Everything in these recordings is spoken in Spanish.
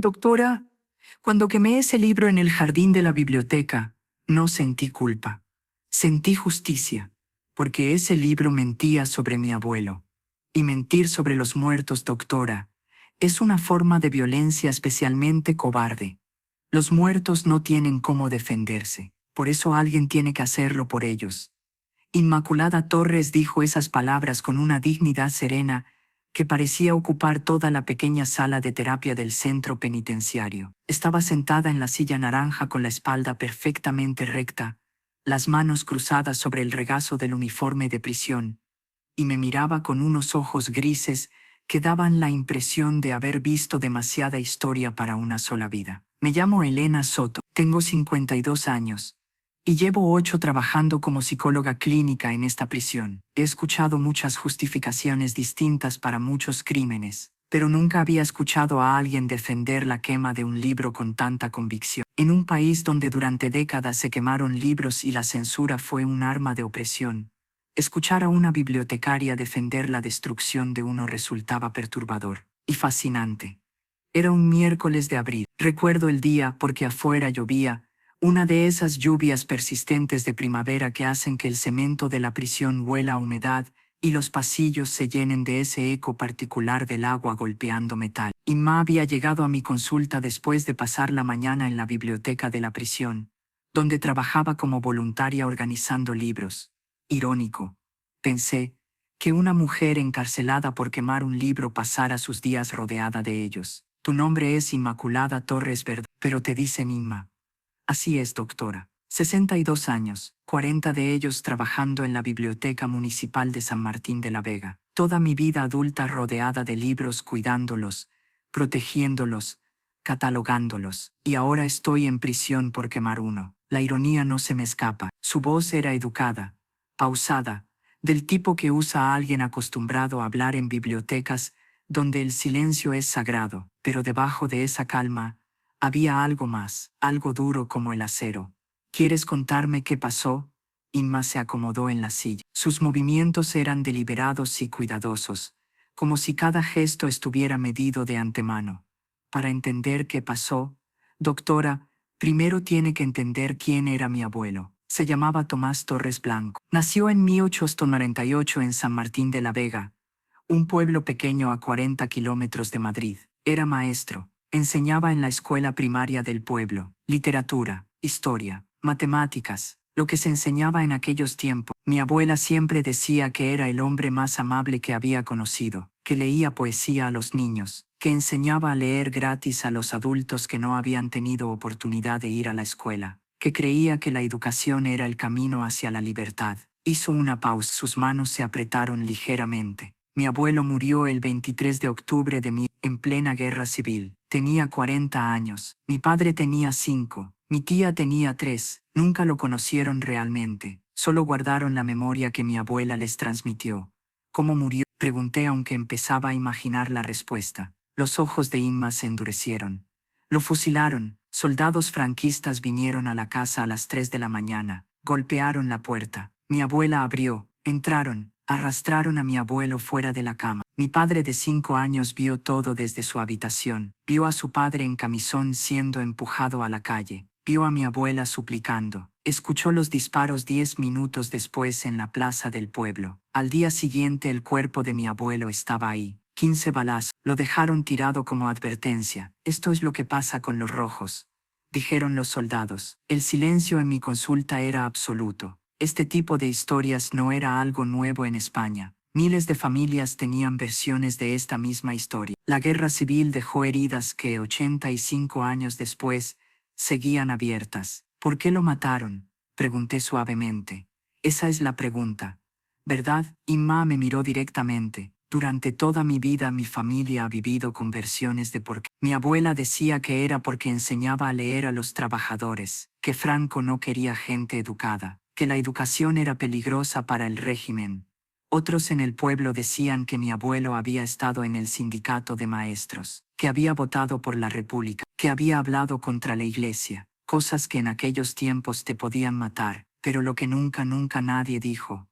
Doctora, cuando quemé ese libro en el jardín de la biblioteca, no sentí culpa. Sentí justicia, porque ese libro mentía sobre mi abuelo. Y mentir sobre los muertos, doctora, es una forma de violencia especialmente cobarde. Los muertos no tienen cómo defenderse, por eso alguien tiene que hacerlo por ellos. Inmaculada Torres dijo esas palabras con una dignidad serena que parecía ocupar toda la pequeña sala de terapia del centro penitenciario. Estaba sentada en la silla naranja con la espalda perfectamente recta, las manos cruzadas sobre el regazo del uniforme de prisión, y me miraba con unos ojos grises que daban la impresión de haber visto demasiada historia para una sola vida. Me llamo Elena Soto, tengo 52 años. Y llevo 8 trabajando como psicóloga clínica en esta prisión. He escuchado muchas justificaciones distintas para muchos crímenes, pero nunca había escuchado a alguien defender la quema de un libro con tanta convicción. En un país donde durante décadas se quemaron libros y la censura fue un arma de opresión, escuchar a una bibliotecaria defender la destrucción de uno resultaba perturbador y fascinante. Era un miércoles de abril. Recuerdo el día porque afuera llovía, una de esas lluvias persistentes de primavera que hacen que el cemento de la prisión huela a humedad y los pasillos se llenen de ese eco particular del agua golpeando metal. Inma había llegado a mi consulta después de pasar la mañana en la biblioteca de la prisión, donde trabajaba como voluntaria organizando libros. Irónico, pensé, que una mujer encarcelada por quemar un libro pasara sus días rodeada de ellos. Tu nombre es Inmaculada Torres, ¿verdad? Pero te dicen Inma. Así es, doctora. 62 años, 40 de ellos trabajando en la Biblioteca Municipal de San Martín de la Vega. Toda mi vida adulta rodeada de libros, cuidándolos, protegiéndolos, catalogándolos. Y ahora estoy en prisión por quemar uno. La ironía no se me escapa. Su voz era educada, pausada, del tipo que usa a alguien acostumbrado a hablar en bibliotecas donde el silencio es sagrado, pero debajo de esa calma había algo más, algo duro como el acero. ¿Quieres contarme qué pasó? Inma se acomodó en la silla. Sus movimientos eran deliberados y cuidadosos, como si cada gesto estuviera medido de antemano. Para entender qué pasó, doctora, primero tiene que entender quién era mi abuelo. Se llamaba Tomás Torres Blanco. Nació en 1898 en San Martín de la Vega, un pueblo pequeño a 40 kilómetros de Madrid. Era maestro. Enseñaba en la escuela primaria del pueblo, literatura, historia, matemáticas, lo que se enseñaba en aquellos tiempos. Mi abuela siempre decía que era el hombre más amable que había conocido, que leía poesía a los niños, que enseñaba a leer gratis a los adultos que no habían tenido oportunidad de ir a la escuela, que creía que la educación era el camino hacia la libertad. Hizo una pausa, sus manos se apretaron ligeramente. Mi abuelo murió el 23 de octubre en plena guerra civil. Tenía 40 años. Mi padre tenía 5. Mi tía tenía 3. Nunca lo conocieron realmente. Solo guardaron la memoria que mi abuela les transmitió. ¿Cómo murió? Pregunté aunque empezaba a imaginar la respuesta. Los ojos de Inma se endurecieron. Lo fusilaron. Soldados franquistas vinieron a la casa a las 3 de la mañana. Golpearon la puerta. Mi abuela abrió. Entraron. Arrastraron a mi abuelo fuera de la cama. Mi padre de 5 años vio todo desde su habitación. Vio a su padre en camisón siendo empujado a la calle. Vio a mi abuela suplicando. Escuchó los disparos 10 minutos después en la plaza del pueblo. Al día siguiente el cuerpo de mi abuelo estaba ahí. 15 balazos. Lo dejaron tirado como advertencia. Esto es lo que pasa con los rojos, dijeron los soldados. El silencio en mi consulta era absoluto. Este tipo de historias no era algo nuevo en España. Miles de familias tenían versiones de esta misma historia. La guerra civil dejó heridas que 85 años después seguían abiertas. ¿Por qué lo mataron? Pregunté suavemente. Esa es la pregunta, ¿verdad? Inma me miró directamente. Durante toda mi vida mi familia ha vivido con versiones de por qué. Mi abuela decía que era porque enseñaba a leer a los trabajadores, que Franco no quería gente educada, que la educación era peligrosa para el régimen. Otros en el pueblo decían que mi abuelo había estado en el sindicato de maestros, que había votado por la República, que había hablado contra la Iglesia, cosas que en aquellos tiempos te podían matar, pero lo que nunca nadie dijo,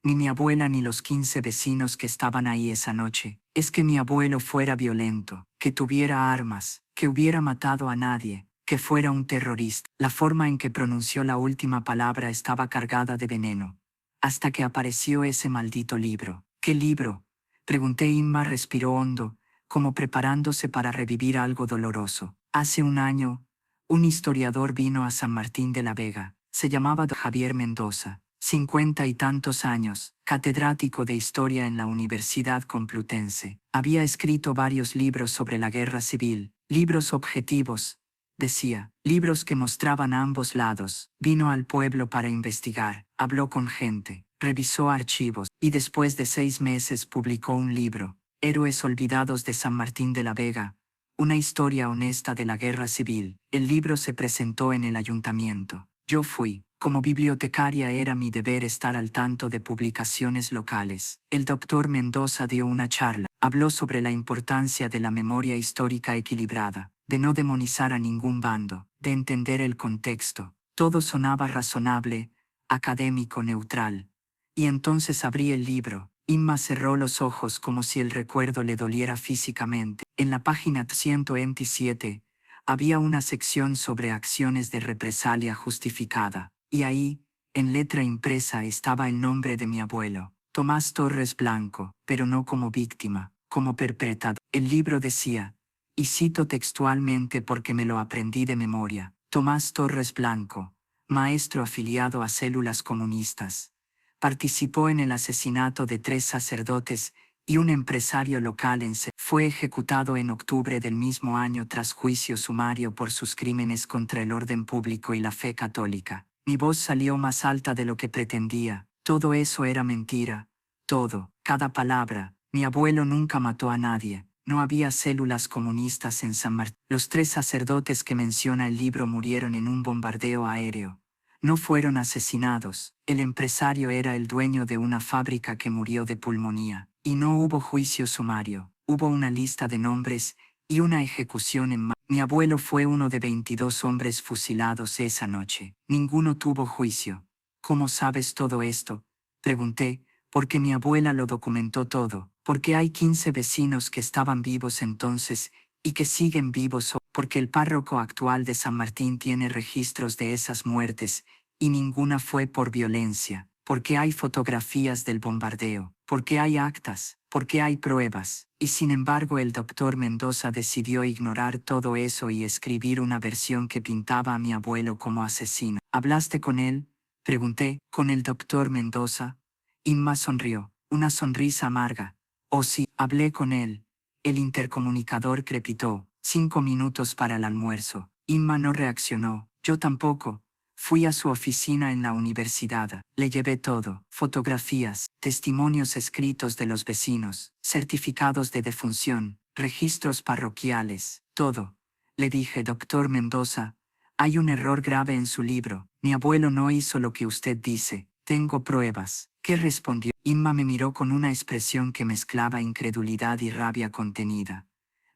ni mi abuela ni los 15 vecinos que estaban ahí esa noche. Es que mi abuelo fuera violento, que tuviera armas, que hubiera matado a nadie, que fuera un terrorista. La forma en que pronunció la última palabra estaba cargada de veneno. Hasta que apareció ese maldito libro. ¿Qué libro? Pregunté. Inma respiró hondo, como preparándose para revivir algo doloroso. Hace un año, un historiador vino a San Martín de la Vega. Se llamaba Javier Mendoza, 50 y tantos años, catedrático de Historia en la Universidad Complutense. Había escrito varios libros sobre la guerra civil, libros objetivos, decía, libros que mostraban a ambos lados. Vino al pueblo para investigar, habló con gente, revisó archivos, y después de 6 meses publicó un libro, Héroes Olvidados de San Martín de la Vega, una historia honesta de la guerra civil. El libro se presentó en el ayuntamiento. Yo fui. Como bibliotecaria era mi deber estar al tanto de publicaciones locales. El doctor Mendoza dio una charla. Habló sobre la importancia de la memoria histórica equilibrada, de no demonizar a ningún bando, de entender el contexto. Todo sonaba razonable, académico, neutral. Y entonces abrí el libro. Inma cerró los ojos como si el recuerdo le doliera físicamente. En la página 127 había una sección sobre acciones de represalia justificada, y ahí, en letra impresa, estaba el nombre de mi abuelo, Tomás Torres Blanco, pero no como víctima, como perpetrador. El libro decía, y cito textualmente porque me lo aprendí de memoria, Tomás Torres Blanco, maestro afiliado a células comunistas, participó en el asesinato de 3 sacerdotes y un empresario local fue ejecutado en octubre del mismo año tras juicio sumario por sus crímenes contra el orden público y la fe católica. Mi voz salió más alta de lo que pretendía. Todo eso era mentira. Todo, cada palabra. Mi abuelo nunca mató a nadie. No había células comunistas en San Martín. Los 3 sacerdotes que menciona el libro murieron en un bombardeo aéreo. No fueron asesinados. El empresario era el dueño de una fábrica que murió de pulmonía. Y no hubo juicio sumario. Hubo una lista de nombres y una ejecución en masa. Mi abuelo fue uno de 22 hombres fusilados esa noche. Ninguno tuvo juicio. ¿Cómo sabes todo esto? Pregunté, porque mi abuela lo documentó todo. Porque hay 15 vecinos que estaban vivos entonces y que siguen vivos hoy. Porque el párroco actual de San Martín tiene registros de esas muertes y ninguna fue por violencia. Porque hay fotografías del bombardeo. Porque hay actas. Porque hay pruebas. Y sin embargo el doctor Mendoza decidió ignorar todo eso y escribir una versión que pintaba a mi abuelo como asesino. ¿Hablaste con él? Pregunté. ¿Con el doctor Mendoza? Inma sonrió. Una sonrisa amarga. Oh sí, hablé con él. El intercomunicador crepitó. 5 minutos para el almuerzo. Inma no reaccionó. Yo tampoco. Fui a su oficina en la universidad. Le llevé todo. Fotografías, testimonios escritos de los vecinos, certificados de defunción, registros parroquiales, todo. Le dije, doctor Mendoza, hay un error grave en su libro. Mi abuelo no hizo lo que usted dice. Tengo pruebas. ¿Qué respondió? Inma me miró con una expresión que mezclaba incredulidad y rabia contenida.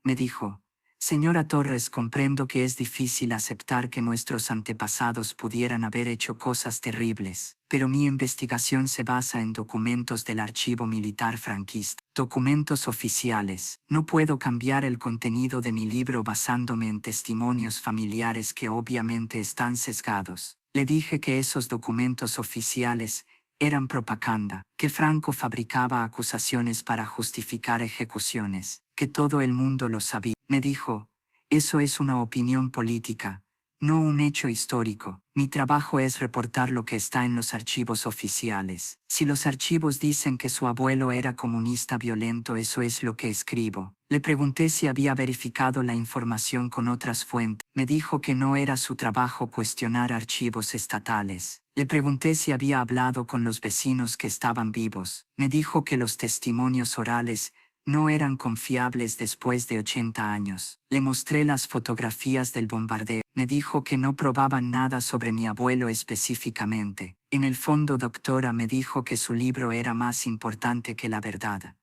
Me dijo, señora Torres, comprendo que es difícil aceptar que nuestros antepasados pudieran haber hecho cosas terribles, pero mi investigación se basa en documentos del archivo militar franquista, documentos oficiales. No puedo cambiar el contenido de mi libro basándome en testimonios familiares que obviamente están sesgados. Le dije que esos documentos oficiales eran propaganda, que Franco fabricaba acusaciones para justificar ejecuciones, que todo el mundo lo sabía. Me dijo, eso es una opinión política, no un hecho histórico. Mi trabajo es reportar lo que está en los archivos oficiales. Si los archivos dicen que su abuelo era comunista violento, eso es lo que escribo. Le pregunté si había verificado la información con otras fuentes. Me dijo que no era su trabajo cuestionar archivos estatales. Le pregunté si había hablado con los vecinos que estaban vivos. Me dijo que los testimonios orales no eran confiables después de 80 años. Le mostré las fotografías del bombardeo. Me dijo que no probaban nada sobre mi abuelo específicamente. En el fondo, doctora, me dijo que su libro era más importante que la verdad.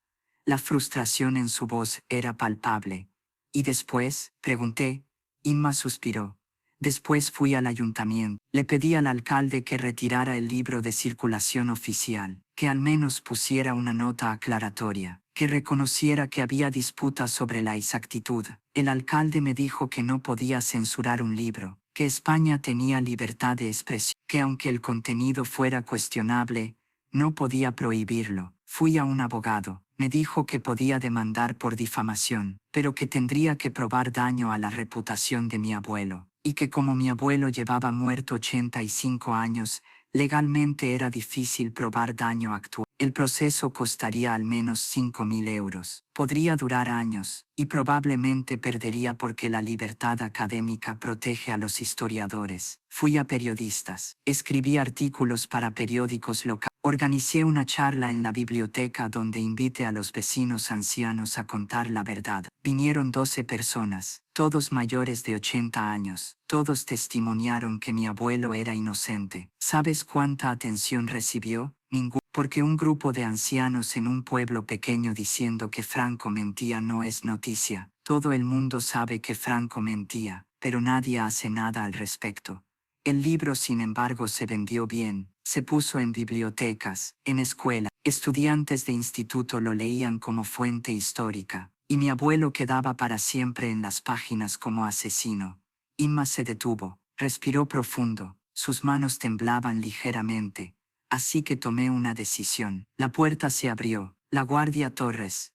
La frustración en su voz era palpable. ¿Y después? Pregunté. Inma suspiró. Después fui al ayuntamiento. Le pedí al alcalde que retirara el libro de circulación oficial. que al menos pusiera una nota aclaratoria, que reconociera que había disputas sobre la exactitud. El alcalde me dijo que no podía censurar un libro, que España tenía libertad de expresión, que aunque el contenido fuera cuestionable, no podía prohibirlo. Fui a un abogado, me dijo que podía demandar por difamación, pero que tendría que probar daño a la reputación de mi abuelo, y que como mi abuelo llevaba muerto 85 años, legalmente era difícil probar daño actual. El proceso costaría al menos 5.000 euros. Podría durar años, y probablemente perdería porque la libertad académica protege a los historiadores. Fui a periodistas, escribí artículos para periódicos locales. Organicé una charla en la biblioteca donde invité a los vecinos ancianos a contar la verdad. Vinieron 12 personas, todos mayores de 80 años. Todos testimoniaron que mi abuelo era inocente. ¿Sabes cuánta atención recibió? Ningún. Porque un grupo de ancianos en un pueblo pequeño diciendo que Franco mentía no es noticia. Todo el mundo sabe que Franco mentía, pero nadie hace nada al respecto. El libro, sin embargo, se vendió bien, se puso en bibliotecas, en escuela. Estudiantes de instituto lo leían como fuente histórica, y mi abuelo quedaba para siempre en las páginas como asesino. Inma se detuvo, respiró profundo, sus manos temblaban ligeramente. Así que tomé una decisión. La puerta se abrió. La guardia Torres,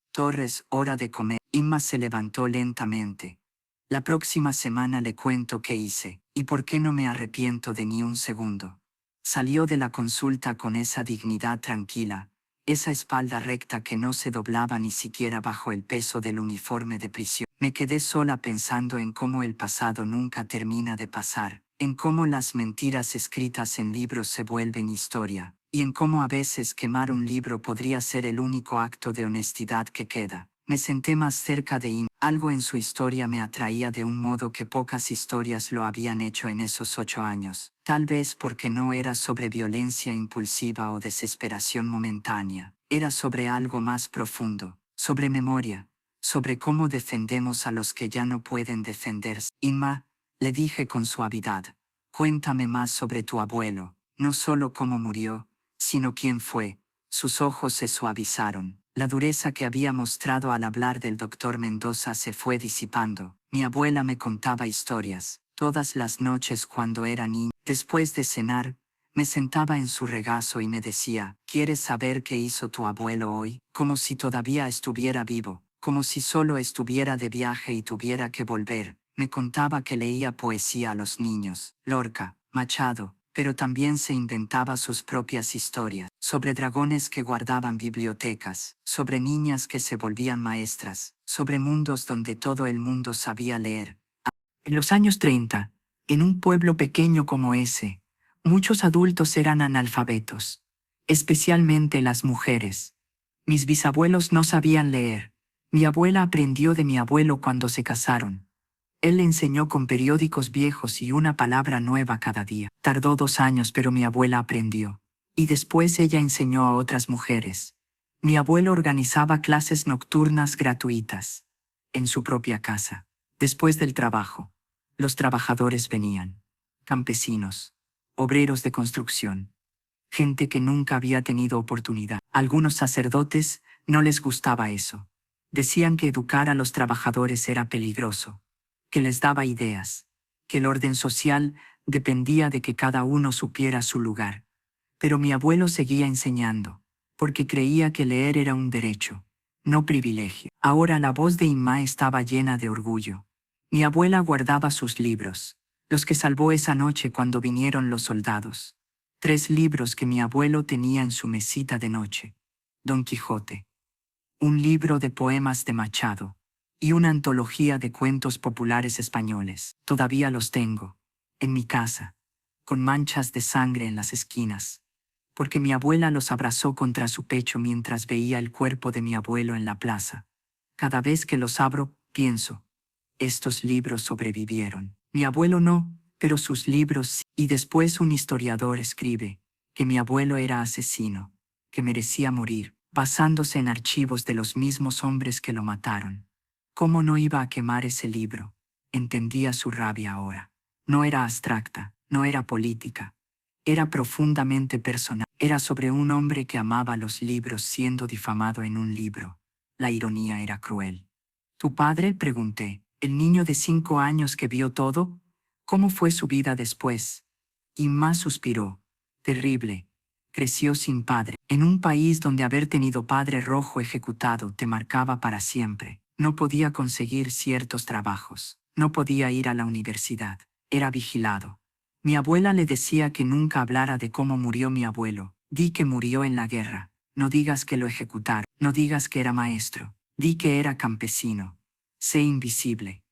hora de comer. Inma se levantó lentamente. La próxima semana le cuento qué hice, y por qué no me arrepiento de ni un segundo. Salió de la consulta con esa dignidad tranquila, esa espalda recta que no se doblaba ni siquiera bajo el peso del uniforme de prisión. Me quedé sola pensando en cómo el pasado nunca termina de pasar, en cómo las mentiras escritas en libros se vuelven historia, y en cómo a veces quemar un libro podría ser el único acto de honestidad que queda. Me senté más cerca de Inma. Algo en su historia me atraía de un modo que pocas historias lo habían hecho en esos 8 años. Tal vez porque no era sobre violencia impulsiva o desesperación momentánea. Era sobre algo más profundo, sobre memoria, sobre cómo defendemos a los que ya no pueden defenderse. Inma, le dije con suavidad, cuéntame más sobre tu abuelo, no solo cómo murió, sino quién fue. Sus ojos se suavizaron. La dureza que había mostrado al hablar del doctor Mendoza se fue disipando. Mi abuela me contaba historias, todas las noches cuando era niña. Después de cenar, me sentaba en su regazo y me decía, ¿quieres saber qué hizo tu abuelo hoy? Como si todavía estuviera vivo, como si solo estuviera de viaje y tuviera que volver. Me contaba que leía poesía a los niños, Lorca, Machado, pero también se inventaba sus propias historias, sobre dragones que guardaban bibliotecas, sobre niñas que se volvían maestras, sobre mundos donde todo el mundo sabía leer. En los años 30, en un pueblo pequeño como ese, muchos adultos eran analfabetos, especialmente las mujeres. Mis bisabuelos no sabían leer. Mi abuela aprendió de mi abuelo cuando se casaron. Él le enseñó con periódicos viejos y una palabra nueva cada día. Tardó 2 años, pero mi abuela aprendió. Y después ella enseñó a otras mujeres. Mi abuelo organizaba clases nocturnas gratuitas, en su propia casa. Después del trabajo, los trabajadores venían. Campesinos, obreros de construcción, gente que nunca había tenido oportunidad. Algunos sacerdotes no les gustaba eso. Decían que educar a los trabajadores era peligroso, que les daba ideas, que el orden social dependía de que cada uno supiera su lugar. Pero mi abuelo seguía enseñando, porque creía que leer era un derecho, no privilegio. Ahora la voz de Inma estaba llena de orgullo. Mi abuela guardaba sus libros, los que salvó esa noche cuando vinieron los soldados. 3 libros que mi abuelo tenía en su mesita de noche. Don Quijote, un libro de poemas de Machado, y una antología de cuentos populares españoles. Todavía los tengo, en mi casa, con manchas de sangre en las esquinas, porque mi abuela los abrazó contra su pecho mientras veía el cuerpo de mi abuelo en la plaza. Cada vez que los abro, pienso, estos libros sobrevivieron. Mi abuelo no, pero sus libros sí. Y después un historiador escribe que mi abuelo era asesino, que merecía morir, basándose en archivos de los mismos hombres que lo mataron. ¿Cómo no iba a quemar ese libro? Entendía su rabia ahora. No era abstracta, no era política. Era profundamente personal. Era sobre un hombre que amaba los libros siendo difamado en un libro. La ironía era cruel. ¿Tu padre? Pregunté. ¿El niño de 5 años que vio todo? ¿Cómo fue su vida después? Imma suspiró. Terrible. Creció sin padre, en un país donde haber tenido padre rojo ejecutado te marcaba para siempre. No podía conseguir ciertos trabajos. No podía ir a la universidad. Era vigilado. Mi abuela le decía que nunca hablara de cómo murió mi abuelo. Di que murió en la guerra. No digas que lo ejecutaron. No digas que era maestro. Di que era campesino. Sé invisible.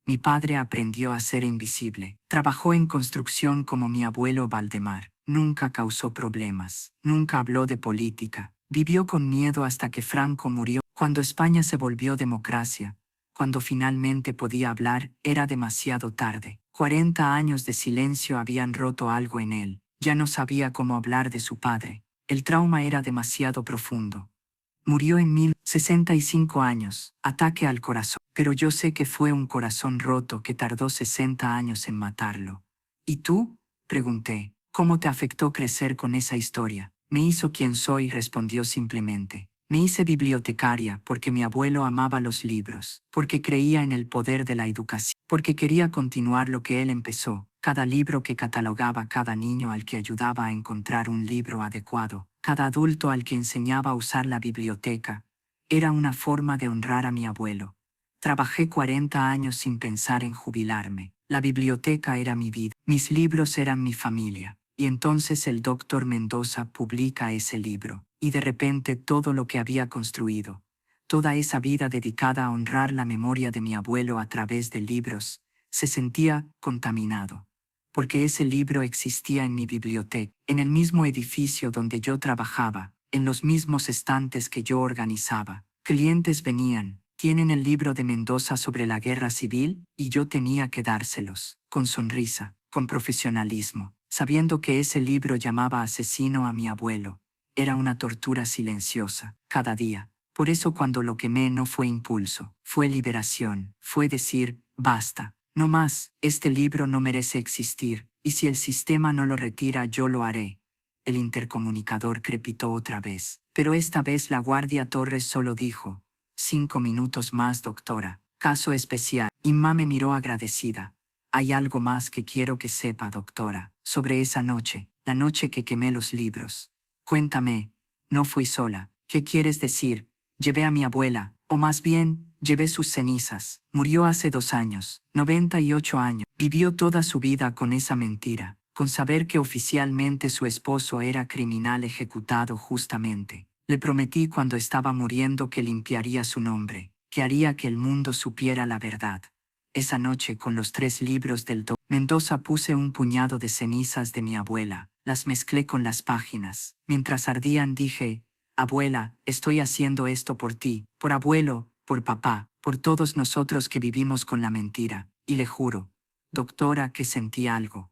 Mi padre aprendió a ser invisible. Trabajó en construcción como mi abuelo Valdemar. Nunca causó problemas. Nunca habló de política. Vivió con miedo hasta que Franco murió. Cuando España se volvió democracia, cuando finalmente podía hablar, era demasiado tarde. 40 años de silencio habían roto algo en él. Ya no sabía cómo hablar de su padre. El trauma era demasiado profundo. Murió en 1065 años, ataque al corazón. Pero yo sé que fue un corazón roto que tardó 60 años en matarlo. ¿Y tú? Pregunté. ¿Cómo te afectó crecer con esa historia? Me hizo quien soy, respondió simplemente. Me hice bibliotecaria porque mi abuelo amaba los libros, porque creía en el poder de la educación, porque quería continuar lo que él empezó. Cada libro que catalogaba, cada niño al que ayudaba a encontrar un libro adecuado, cada adulto al que enseñaba a usar la biblioteca, era una forma de honrar a mi abuelo. Trabajé 40 años sin pensar en jubilarme. La biblioteca era mi vida, mis libros eran mi familia. Y entonces el doctor Mendoza publica ese libro, y de repente todo lo que había construido, toda esa vida dedicada a honrar la memoria de mi abuelo a través de libros, se sentía contaminado. Porque ese libro existía en mi biblioteca, en el mismo edificio donde yo trabajaba, en los mismos estantes que yo organizaba. Clientes venían, tienen el libro de Mendoza sobre la guerra civil, y yo tenía que dárselos, con sonrisa, con profesionalismo, sabiendo que ese libro llamaba asesino a mi abuelo. Era una tortura silenciosa, cada día. Por eso cuando lo quemé no fue impulso, fue liberación, fue decir, basta, no más, este libro no merece existir, y si el sistema no lo retira yo lo haré. El intercomunicador crepitó otra vez, pero esta vez la guardia Torres solo dijo, 5 minutos más, doctora. Caso especial. Imma me miró agradecida. Hay algo más que quiero que sepa, doctora, sobre esa noche, la noche que quemé los libros. Cuéntame, no fui sola. ¿Qué quieres decir? Llevé a mi abuela, o más bien, llevé sus cenizas. Murió hace 2 años, 98 años. Vivió toda su vida con esa mentira, con saber que oficialmente su esposo era criminal ejecutado justamente. Le prometí cuando estaba muriendo que limpiaría su nombre, que haría que el mundo supiera la verdad. Esa noche con los 3 libros del doctor Mendoza puse un puñado de cenizas de mi abuela, las mezclé con las páginas. Mientras ardían dije, abuela, estoy haciendo esto por ti, por abuelo, por papá, por todos nosotros que vivimos con la mentira, y le juro, doctora, que sentí algo.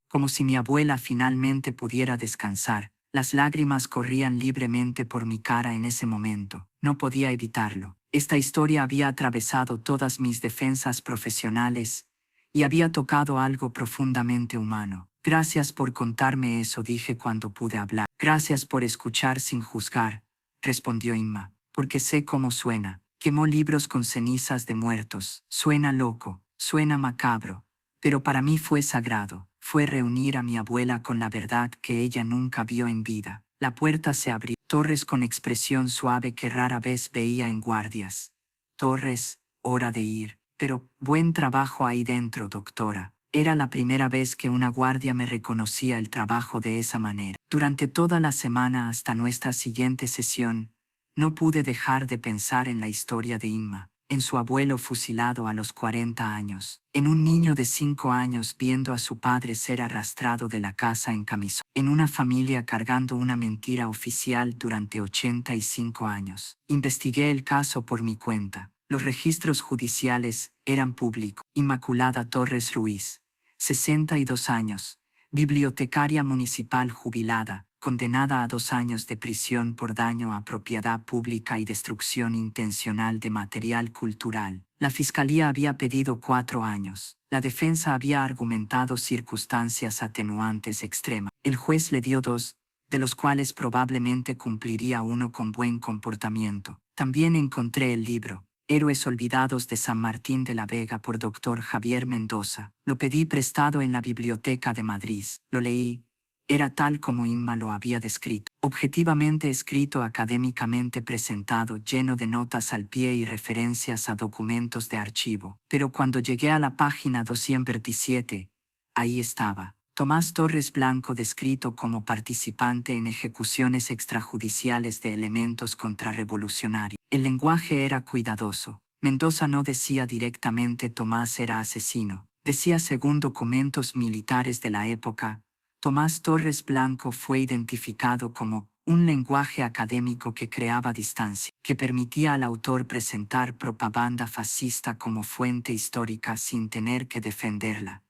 Como si mi abuela finalmente pudiera descansar. Las lágrimas corrían libremente por mi cara en ese momento. No podía evitarlo. Esta historia había atravesado todas mis defensas profesionales y había tocado algo profundamente humano. Gracias por contarme eso, dije cuando pude hablar. Gracias por escuchar sin juzgar, respondió Imma, porque sé cómo suena. Quemó libros con cenizas de muertos. Suena loco, suena macabro, pero para mí fue sagrado. Fue reunir a mi abuela con la verdad que ella nunca vio en vida. La puerta se abrió. Torres con expresión suave que rara vez veía en guardias. Torres, hora de ir. Pero, buen trabajo ahí dentro, doctora. Era la primera vez que una guardia me reconocía el trabajo de esa manera. Durante toda la semana hasta nuestra siguiente sesión, no pude dejar de pensar en la historia de Imma, en su abuelo fusilado a los 40 años, en un niño de 5 años viendo a su padre ser arrastrado de la casa en camisón, en una familia cargando una mentira oficial durante 85 años. Investigué el caso por mi cuenta. Los registros judiciales eran públicos. Inmaculada Torres Ruiz, 62 años, bibliotecaria municipal jubilada, condenada a 2 años de prisión por daño a propiedad pública y destrucción intencional de material cultural. La fiscalía había pedido 4 años. La defensa había argumentado circunstancias atenuantes extremas. El juez le dio 2. de los cuales probablemente cumpliría uno con buen comportamiento. También encontré el libro Héroes Olvidados de San Martín de la Vega por Dr. Javier Mendoza. Lo pedí prestado en la Biblioteca de Madrid. Lo leí. Era tal como Inma lo había descrito. Objetivamente escrito, académicamente presentado, lleno de notas al pie y referencias a documentos de archivo. Pero cuando llegué a la página 227, ahí estaba Tomás Torres Blanco descrito como participante en ejecuciones extrajudiciales de elementos contrarrevolucionarios. El lenguaje era cuidadoso. Mendoza no decía directamente Tomás era asesino. Decía, según documentos militares de la época, Tomás Torres Blanco fue identificado como un lenguaje académico que creaba distancia, que permitía al autor presentar propaganda fascista como fuente histórica sin tener que defenderla.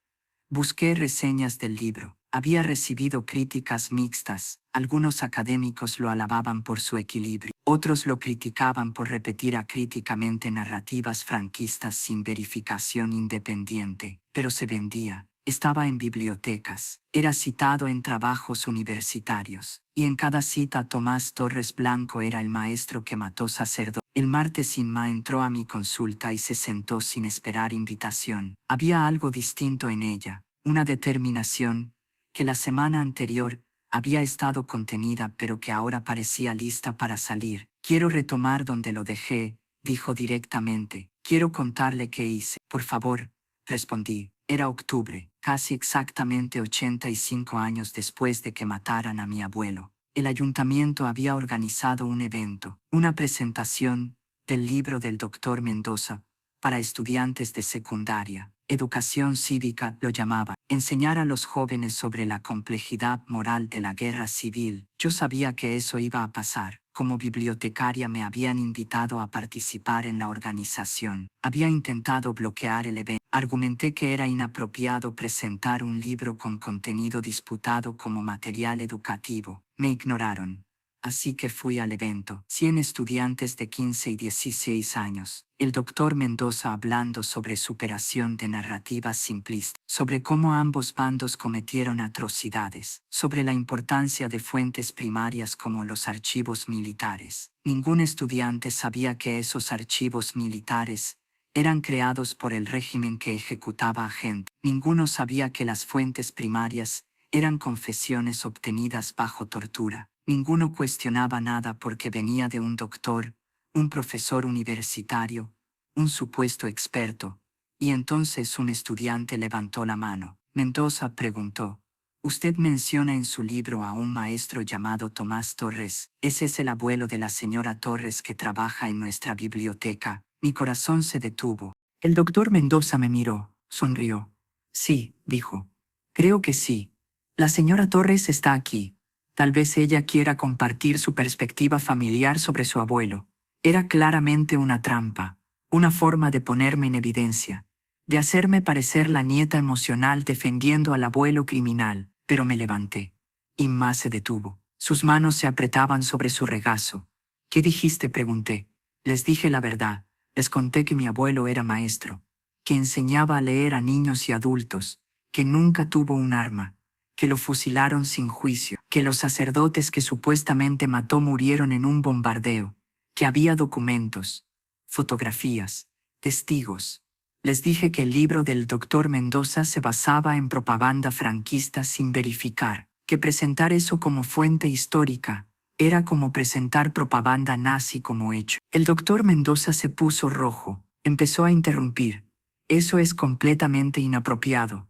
Busqué reseñas del libro. Había recibido críticas mixtas. Algunos académicos lo alababan por su equilibrio. Otros lo criticaban por repetir acríticamente narrativas franquistas sin verificación independiente. Pero se vendía. Estaba en bibliotecas. Era citado en trabajos universitarios. Y en cada cita Tomás Torres Blanco era el maestro que mató sacerdotes. El martes Inma entró a mi consulta y se sentó sin esperar invitación. Había algo distinto en ella, una determinación, que la semana anterior había estado contenida pero que ahora parecía lista para salir. Quiero retomar donde lo dejé, dijo directamente. Quiero contarle qué hice. Por favor, respondí. Era octubre, casi exactamente 85 años después de que mataran a mi abuelo. El ayuntamiento había organizado un evento, una presentación del libro del Dr. Mendoza para estudiantes de secundaria. Educación cívica lo llamaba. Enseñar a los jóvenes sobre la complejidad moral de la guerra civil. Yo sabía que eso iba a pasar. Como bibliotecaria me habían invitado a participar en la organización. Había intentado bloquear el evento. Argumenté que era inapropiado presentar un libro con contenido disputado como material educativo. Me ignoraron. Así que fui al evento. 100 estudiantes de 15 y 16 años. El doctor Mendoza hablando sobre superación de narrativas simplistas, sobre cómo ambos bandos cometieron atrocidades, sobre la importancia de fuentes primarias como los archivos militares. Ningún estudiante sabía que esos archivos militares eran creados por el régimen que ejecutaba a gente. Ninguno sabía que las fuentes primarias eran confesiones obtenidas bajo tortura. Ninguno cuestionaba nada porque venía de un doctor, un profesor universitario, un supuesto experto, y entonces un estudiante levantó la mano. Mendoza preguntó, «Usted menciona en su libro a un maestro llamado Tomás Torres. ¿Ese es el abuelo de la señora Torres que trabaja en nuestra biblioteca?» Mi corazón se detuvo. El doctor Mendoza me miró, sonrió. «Sí», dijo. «Creo que sí. La señora Torres está aquí. Tal vez ella quiera compartir su perspectiva familiar sobre su abuelo». Era claramente una trampa, una forma de ponerme en evidencia, de hacerme parecer la nieta emocional defendiendo al abuelo criminal, pero me levanté. Inma se detuvo. Sus manos se apretaban sobre su regazo. «¿Qué dijiste?», pregunté. Les dije la verdad. Les conté que mi abuelo era maestro, que enseñaba a leer a niños y adultos, que nunca tuvo un arma, que lo fusilaron sin juicio, que los sacerdotes que supuestamente mató murieron en un bombardeo, que había documentos, fotografías, testigos. Les dije que el libro del doctor Mendoza se basaba en propaganda franquista sin verificar, que presentar eso como fuente histórica era como presentar propaganda nazi como hecho. El doctor Mendoza se puso rojo, empezó a interrumpir. «Eso es completamente inapropiado.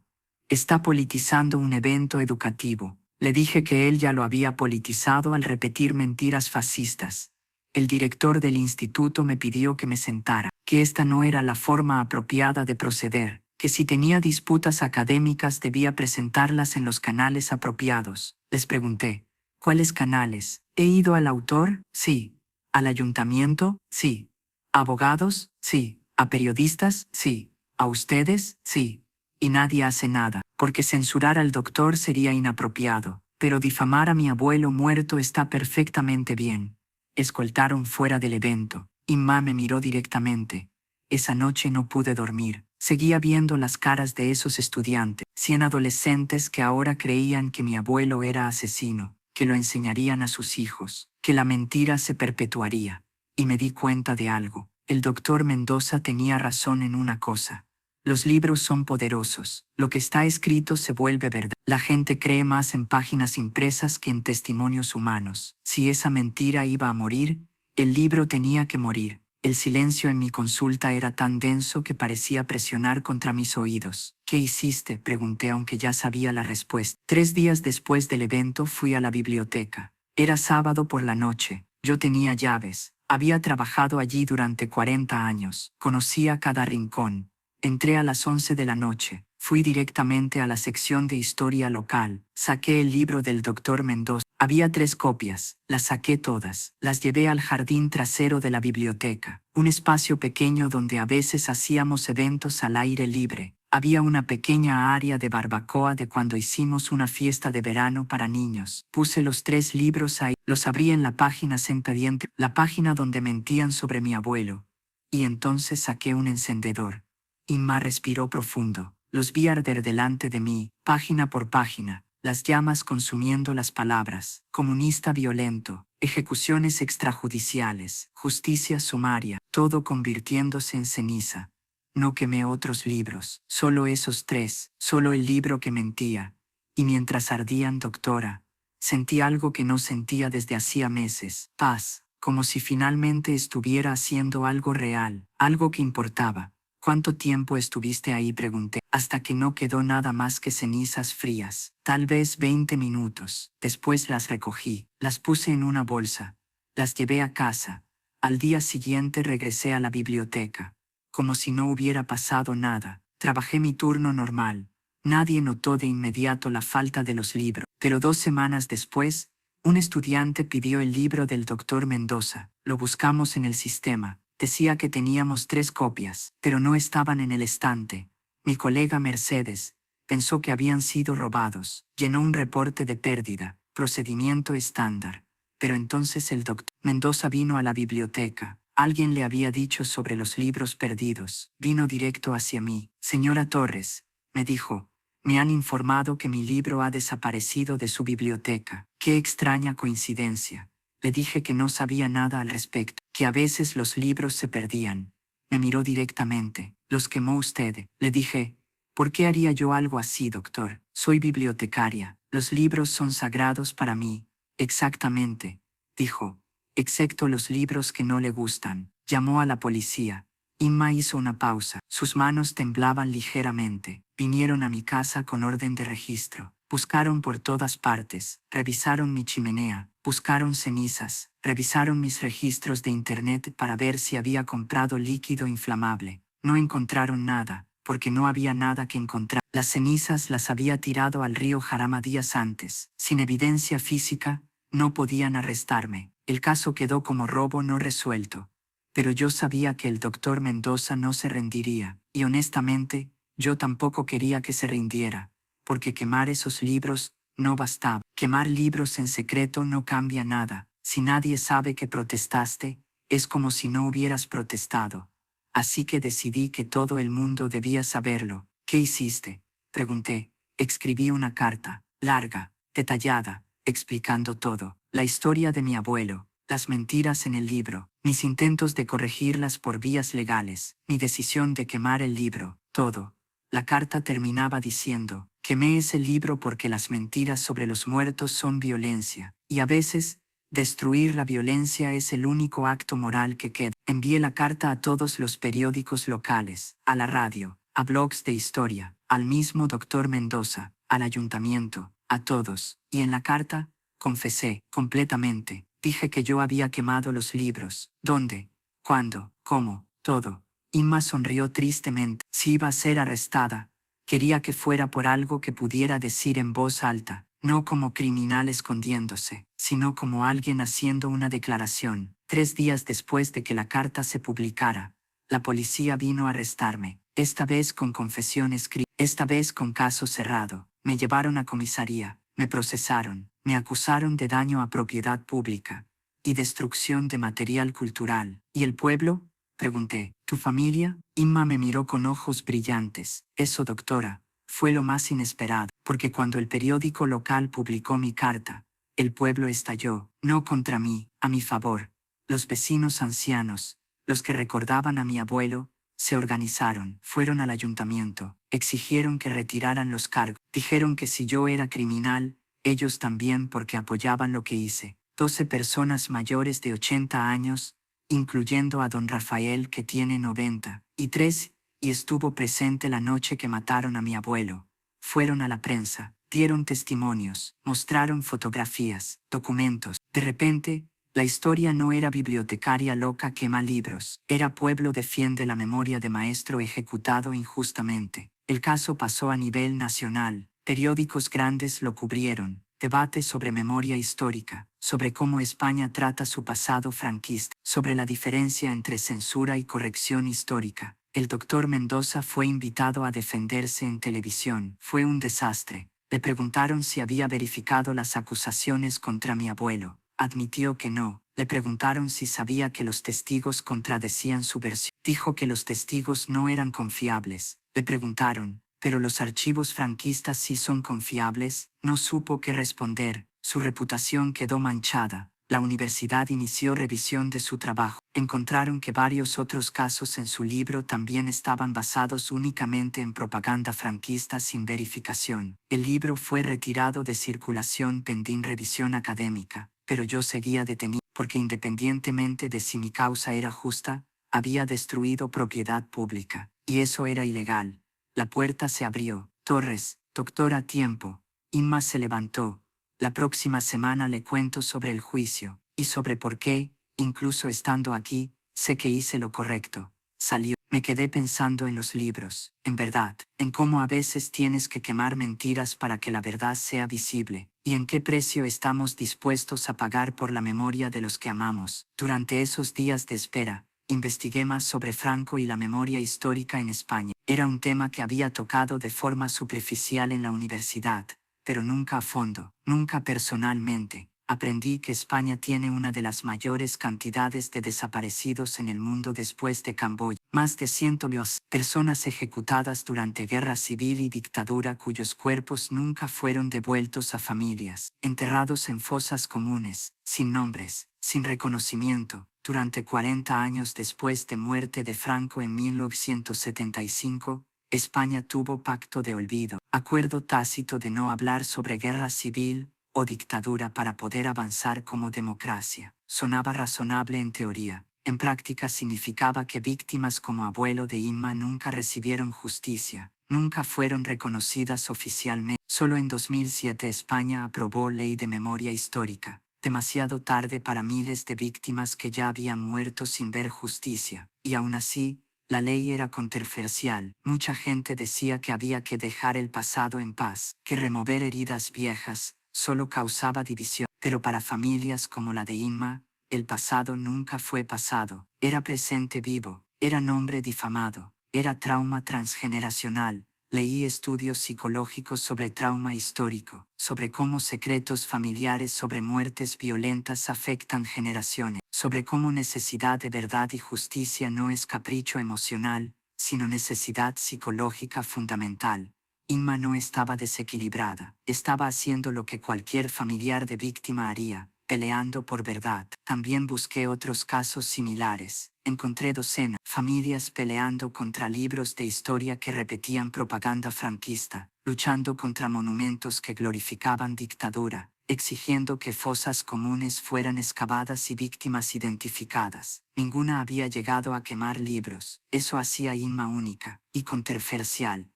Está politizando un evento educativo». Le dije que él ya lo había politizado al repetir mentiras fascistas. El director del instituto me pidió que me sentara, que esta no era la forma apropiada de proceder, que si tenía disputas académicas debía presentarlas en los canales apropiados. Les pregunté, «¿Cuáles canales? ¿He ido al autor? Sí. ¿Al ayuntamiento? Sí. ¿A abogados? Sí. ¿A periodistas? Sí. ¿A ustedes? Sí. Y nadie hace nada, porque censurar al doctor sería inapropiado, pero difamar a mi abuelo muerto está perfectamente bien». Escoltaron fuera del evento. Inma me miró directamente. Esa noche no pude dormir. Seguía viendo las caras de esos estudiantes, 100 adolescentes que ahora creían que mi abuelo era asesino. que lo enseñarían a sus hijos, que la mentira se perpetuaría. Y me di cuenta de algo. El doctor Mendoza tenía razón en una cosa. Los libros son poderosos. Lo que está escrito se vuelve verdad. La gente cree más en páginas impresas que en testimonios humanos. Si esa mentira iba a morir, el libro tenía que morir. El silencio en mi consulta era tan denso que parecía presionar contra mis oídos. ¿Qué hiciste?, pregunté aunque ya sabía la respuesta. 3 días después del evento fui a la biblioteca. Era sábado por la noche. Yo tenía llaves. Había trabajado allí durante 40 años. Conocía cada rincón. Entré a las 11 de la noche. Fui directamente a la sección de historia local. Saqué el libro del doctor Mendoza. Había 3 copias. Las saqué todas. Las llevé al jardín trasero de la biblioteca, un espacio pequeño donde a veces hacíamos eventos al aire libre. Había una pequeña área de barbacoa de cuando hicimos una fiesta de verano para niños. Puse los 3 libros ahí. Los abrí en la página sempediente, la página donde mentían sobre mi abuelo. Y entonces saqué un encendedor. Inma respiró profundo. Los vi arder delante de mí, página por página, las llamas consumiendo las palabras. Comunista violento, ejecuciones extrajudiciales, justicia sumaria, todo convirtiéndose en ceniza. No quemé otros libros, solo esos 3, solo el libro que mentía. Y mientras ardían, doctora, sentí algo que no sentía desde hacía meses. Paz, como si finalmente estuviera haciendo algo real, algo que importaba. ¿Cuánto tiempo estuviste ahí?, pregunté, hasta que no quedó nada más que cenizas frías. Tal vez 20 minutos. Después las recogí, las puse en una bolsa, las llevé a casa. Al día siguiente regresé a la biblioteca, como si no hubiera pasado nada. Trabajé mi turno normal. Nadie notó de inmediato la falta de los libros, pero 2 semanas después, un estudiante pidió el libro del doctor Mendoza. Lo buscamos en el sistema. Decía que teníamos 3 copias, pero no estaban en el estante. Mi colega Mercedes pensó que habían sido robados. Llenó un reporte de pérdida, procedimiento estándar. Pero entonces el doctor Mendoza vino a la biblioteca. Alguien le había dicho sobre los libros perdidos. Vino directo hacia mí. Señora Torres, me dijo, me han informado que mi libro ha desaparecido de su biblioteca. Qué extraña coincidencia. Le dije que no sabía nada al respecto, que a veces los libros se perdían. Me miró directamente. ¿Los quemó usted?, le dije. ¿Por qué haría yo algo así, doctor? Soy bibliotecaria. Los libros son sagrados para mí. Exactamente, dijo. Excepto los libros que no le gustan. Llamó a la policía. Inma hizo una pausa. Sus manos temblaban ligeramente. Vinieron a mi casa con orden de registro. Buscaron por todas partes, revisaron mi chimenea, buscaron cenizas, revisaron mis registros de internet para ver si había comprado líquido inflamable. No encontraron nada, porque no había nada que encontrar. Las cenizas las había tirado al río Jarama días antes. Sin evidencia física, no podían arrestarme. El caso quedó como robo no resuelto. Pero yo sabía que el doctor Mendoza no se rendiría, y honestamente, yo tampoco quería que se rindiera. Porque quemar esos libros no bastaba. Quemar libros en secreto no cambia nada. Si nadie sabe que protestaste, es como si no hubieras protestado. Así que decidí que todo el mundo debía saberlo. ¿Qué hiciste?, pregunté. Escribí una carta, larga, detallada, explicando todo. La historia de mi abuelo, las mentiras en el libro, mis intentos de corregirlas por vías legales, mi decisión de quemar el libro, todo. La carta terminaba diciendo: quemé ese libro porque las mentiras sobre los muertos son violencia, y a veces, destruir la violencia es el único acto moral que queda. Envié la carta a todos los periódicos locales, a la radio, a blogs de historia, al mismo doctor Mendoza, al ayuntamiento, a todos, y en la carta, confesé, completamente, dije que yo había quemado los libros. ¿Dónde? ¿Cuándo? ¿Cómo? Todo. Inma sonrió tristemente. Si iba a ser arrestada, quería que fuera por algo que pudiera decir en voz alta, no como criminal escondiéndose, sino como alguien haciendo una declaración. 3 días después de que la carta se publicara, la policía vino a arrestarme, esta vez con confesión escrita, esta vez con caso cerrado. Me llevaron a comisaría, me procesaron, me acusaron de daño a propiedad pública y destrucción de material cultural. ¿Y el pueblo?, pregunté. ¿Tu familia? Inma me miró con ojos brillantes. Eso, doctora, fue lo más inesperado, porque cuando el periódico local publicó mi carta, El pueblo estalló, no contra mí, a mi favor. Los vecinos ancianos, los que recordaban a mi abuelo, se organizaron, fueron al ayuntamiento, exigieron que retiraran los cargos, dijeron que si yo era criminal, ellos también porque apoyaban lo que hice. 12 personas mayores de 80 años, incluyendo a don Rafael que tiene 93, y estuvo presente la noche que mataron a mi abuelo. Fueron a la prensa, dieron testimonios, mostraron fotografías, documentos. De repente, la historia no era bibliotecaria loca quema libros, era pueblo defiende la memoria de maestro ejecutado injustamente. El caso pasó a nivel nacional, periódicos grandes lo cubrieron, debates sobre memoria histórica, sobre cómo España trata su pasado franquista, sobre la diferencia entre censura y corrección histórica. El doctor Mendoza fue invitado a defenderse en televisión. Fue un desastre. Le preguntaron si había verificado las acusaciones contra mi abuelo. Admitió que no. Le preguntaron si sabía que los testigos contradecían su versión. Dijo que los testigos no eran confiables. Le preguntaron, ¿pero los archivos franquistas sí son confiables? No supo qué responder. Su reputación quedó manchada. La universidad inició revisión de su trabajo. Encontraron que varios otros casos en su libro también estaban basados únicamente en propaganda franquista sin verificación. El libro fue retirado de circulación pendín revisión académica, pero yo seguía detenido porque independientemente de si mi causa era justa, había destruido propiedad pública, y eso era ilegal. La puerta se abrió. Torres, doctor a tiempo. Inma se levantó. La próxima semana le cuento sobre el juicio, y sobre por qué, incluso estando aquí, sé que hice lo correcto. Salió. Me quedé pensando en los libros, en verdad, en cómo a veces tienes que quemar mentiras para que la verdad sea visible, y en qué precio estamos dispuestos a pagar por la memoria de los que amamos. Durante esos días de espera, investigué más sobre Franco y la memoria histórica en España. Era un tema que había tocado de forma superficial en la universidad, pero nunca a fondo, nunca personalmente. Aprendí que España tiene una de las mayores cantidades de desaparecidos en el mundo después de Camboya. Más de 100.000 personas ejecutadas durante guerra civil y dictadura cuyos cuerpos nunca fueron devueltos a familias, enterrados en fosas comunes, sin nombres, sin reconocimiento. Durante 40 años después de muerte de Franco en 1975, España tuvo pacto de olvido, acuerdo tácito de no hablar sobre guerra civil o dictadura para poder avanzar como democracia. Sonaba razonable en teoría. En práctica significaba que víctimas como abuelo de Inma nunca recibieron justicia, nunca fueron reconocidas oficialmente. Solo en 2007 España aprobó ley de memoria histórica, demasiado tarde para miles de víctimas que ya habían muerto sin ver justicia, y aún así, la ley era controversial. Mucha gente decía que había que dejar el pasado en paz, que remover heridas viejas solo causaba división. Pero para familias como la de Inma, el pasado nunca fue pasado, era presente vivo, era nombre difamado, era trauma transgeneracional. Leí estudios psicológicos sobre trauma histórico, sobre cómo secretos familiares sobre muertes violentas afectan generaciones, sobre cómo necesidad de verdad y justicia no es capricho emocional, sino necesidad psicológica fundamental. Inma no estaba desequilibrada, estaba haciendo lo que cualquier familiar de víctima haría, peleando por verdad. También busqué otros casos similares. Encontré docenas de familias peleando contra libros de historia que repetían propaganda franquista, luchando contra monumentos que glorificaban dictadura, exigiendo que fosas comunes fueran excavadas y víctimas identificadas. Ninguna había llegado a quemar libros. Eso hacía Inma única y controversial.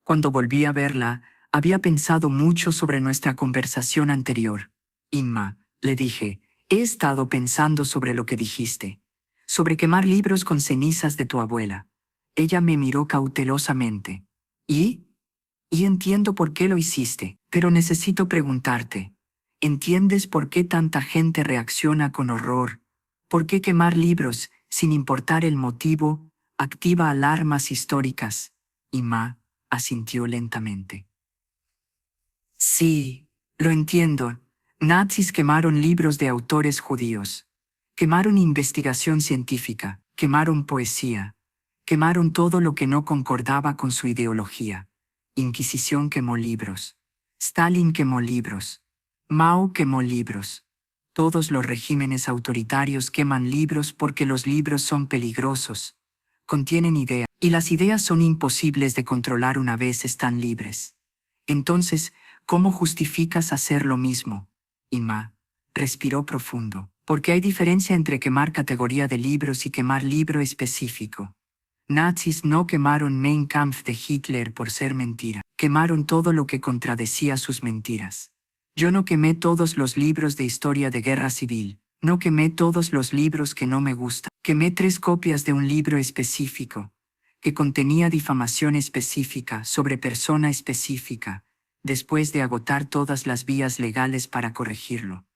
Cuando volví a verla, había pensado mucho sobre nuestra conversación anterior. Inma, le dije, he estado pensando sobre lo que dijiste, sobre quemar libros con cenizas de tu abuela. Ella me miró cautelosamente. ¿Y? Y entiendo por qué lo hiciste, pero necesito preguntarte. ¿Entiendes por qué tanta gente reacciona con horror? ¿Por qué quemar libros, sin importar el motivo, activa alarmas históricas? Inma asintió lentamente. Sí, lo entiendo. Nazis quemaron libros de autores judíos. Quemaron investigación científica, quemaron poesía, quemaron todo lo que no concordaba con su ideología. Inquisición quemó libros. Stalin quemó libros. Mao quemó libros. Todos los regímenes autoritarios queman libros porque los libros son peligrosos, contienen ideas, y las ideas son imposibles de controlar una vez están libres. Entonces, ¿cómo justificas hacer lo mismo? Y Ma respiró profundo, porque hay diferencia entre quemar categoría de libros y quemar libro específico. Nazis no quemaron Mein Kampf de Hitler por ser mentira, quemaron todo lo que contradecía sus mentiras. Yo no quemé todos los libros de historia de guerra civil, no quemé todos los libros que no me gustan, quemé 3 copias de un libro específico, que contenía difamación específica sobre persona específica, después de agotar todas las vías legales para corregirlo.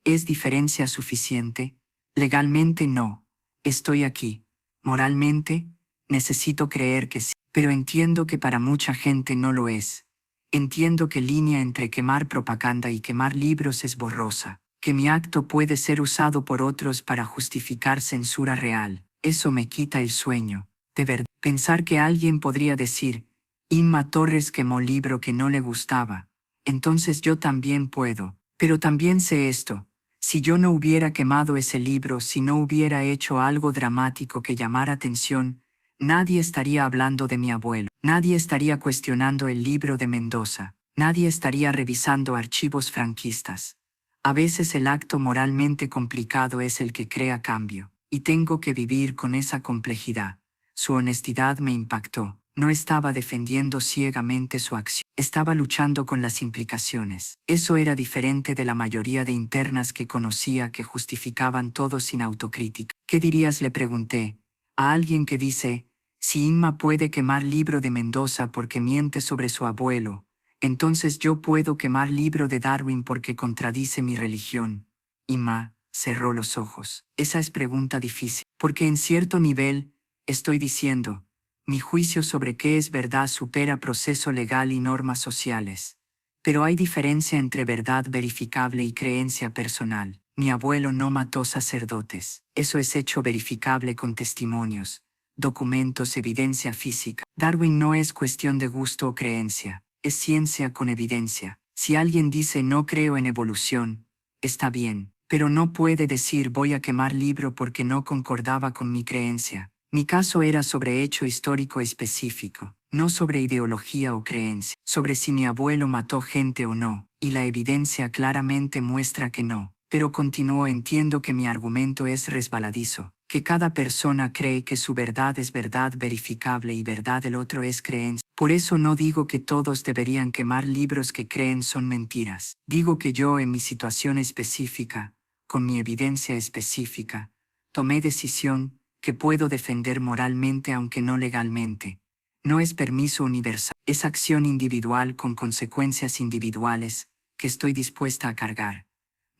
¿Es diferencia suficiente? Legalmente no. Estoy aquí. Moralmente, necesito creer que sí, pero entiendo que para mucha gente no lo es. Entiendo que línea entre quemar propaganda y quemar libros es borrosa, que mi acto puede ser usado por otros para justificar censura real. Eso me quita el sueño. De verdad, pensar que alguien podría decir, Inma Torres quemó libro que no le gustaba, entonces yo también puedo. Pero también sé esto, si yo no hubiera quemado ese libro, si no hubiera hecho algo dramático que llamara atención, nadie estaría hablando de mi abuelo, nadie estaría cuestionando el libro de Mendoza, nadie estaría revisando archivos franquistas. A veces el acto moralmente complicado es el que crea cambio, y tengo que vivir con esa complejidad. Su honestidad me impactó. No estaba defendiendo ciegamente su acción, estaba luchando con las implicaciones. Eso era diferente de la mayoría de internas que conocía que justificaban todo sin autocrítica. ¿Qué dirías?, le pregunté, a alguien que dice, si Inma puede quemar libro de Mendoza porque miente sobre su abuelo, entonces yo puedo quemar libro de Darwin porque contradice mi religión. Inma cerró los ojos. Esa es pregunta difícil, porque en cierto nivel, estoy diciendo, mi juicio sobre qué es verdad supera proceso legal y normas sociales. Pero hay diferencia entre verdad verificable y creencia personal. Mi abuelo no mató sacerdotes. Eso es hecho verificable con testimonios, documentos, evidencia física. Darwin no es cuestión de gusto o creencia, es ciencia con evidencia. Si alguien dice no creo en evolución, está bien, pero no puede decir voy a quemar libro porque no concordaba con mi creencia. Mi caso era sobre hecho histórico específico, no sobre ideología o creencia, sobre si mi abuelo mató gente o no, y la evidencia claramente muestra que no. Pero continuó, entiendo que mi argumento es resbaladizo, que cada persona cree que su verdad es verdad verificable y verdad del otro es creencia. Por eso no digo que todos deberían quemar libros que creen son mentiras. Digo que yo en mi situación específica, con mi evidencia específica, tomé decisión que puedo defender moralmente aunque no legalmente. No es permiso universal, es acción individual con consecuencias individuales que estoy dispuesta a cargar.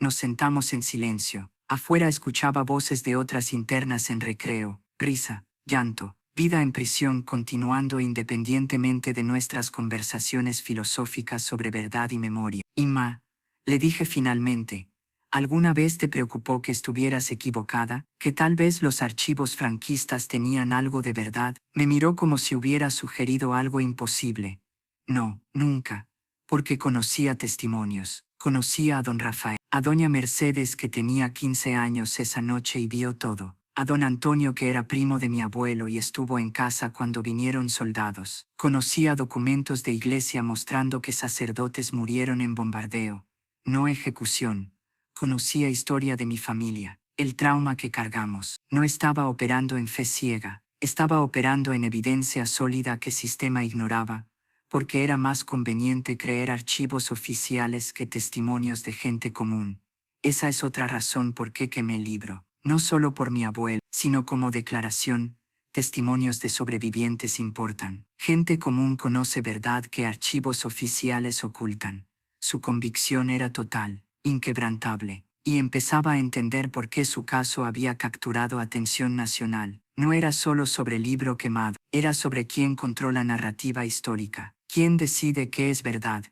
Nos sentamos en silencio. Afuera escuchaba voces de otras internas en recreo, risa, llanto, vida en prisión continuando independientemente de nuestras conversaciones filosóficas sobre verdad y memoria. Inma, le dije finalmente, ¿alguna vez te preocupó que estuvieras equivocada, que tal vez los archivos franquistas tenían algo de verdad? Me miró como si hubiera sugerido algo imposible. No, nunca, porque conocía testimonios. Conocía a don Rafael, a doña Mercedes que tenía 15 años esa noche y vio todo, a don Antonio que era primo de mi abuelo y estuvo en casa cuando vinieron soldados. Conocía documentos de iglesia mostrando que sacerdotes murieron en bombardeo, no ejecución. Conocía historia de mi familia, el trauma que cargamos. No estaba operando en fe ciega, estaba operando en evidencia sólida que sistema ignoraba, porque era más conveniente creer archivos oficiales que testimonios de gente común. Esa es otra razón por qué quemé el libro, no solo por mi abuelo, sino como declaración, testimonios de sobrevivientes importan. Gente común conoce verdad que archivos oficiales ocultan. Su convicción era total, inquebrantable, y empezaba a entender por qué su caso había capturado atención nacional. No era solo sobre el libro quemado, era sobre quién controla narrativa histórica. ¿Quién decide qué es verdad?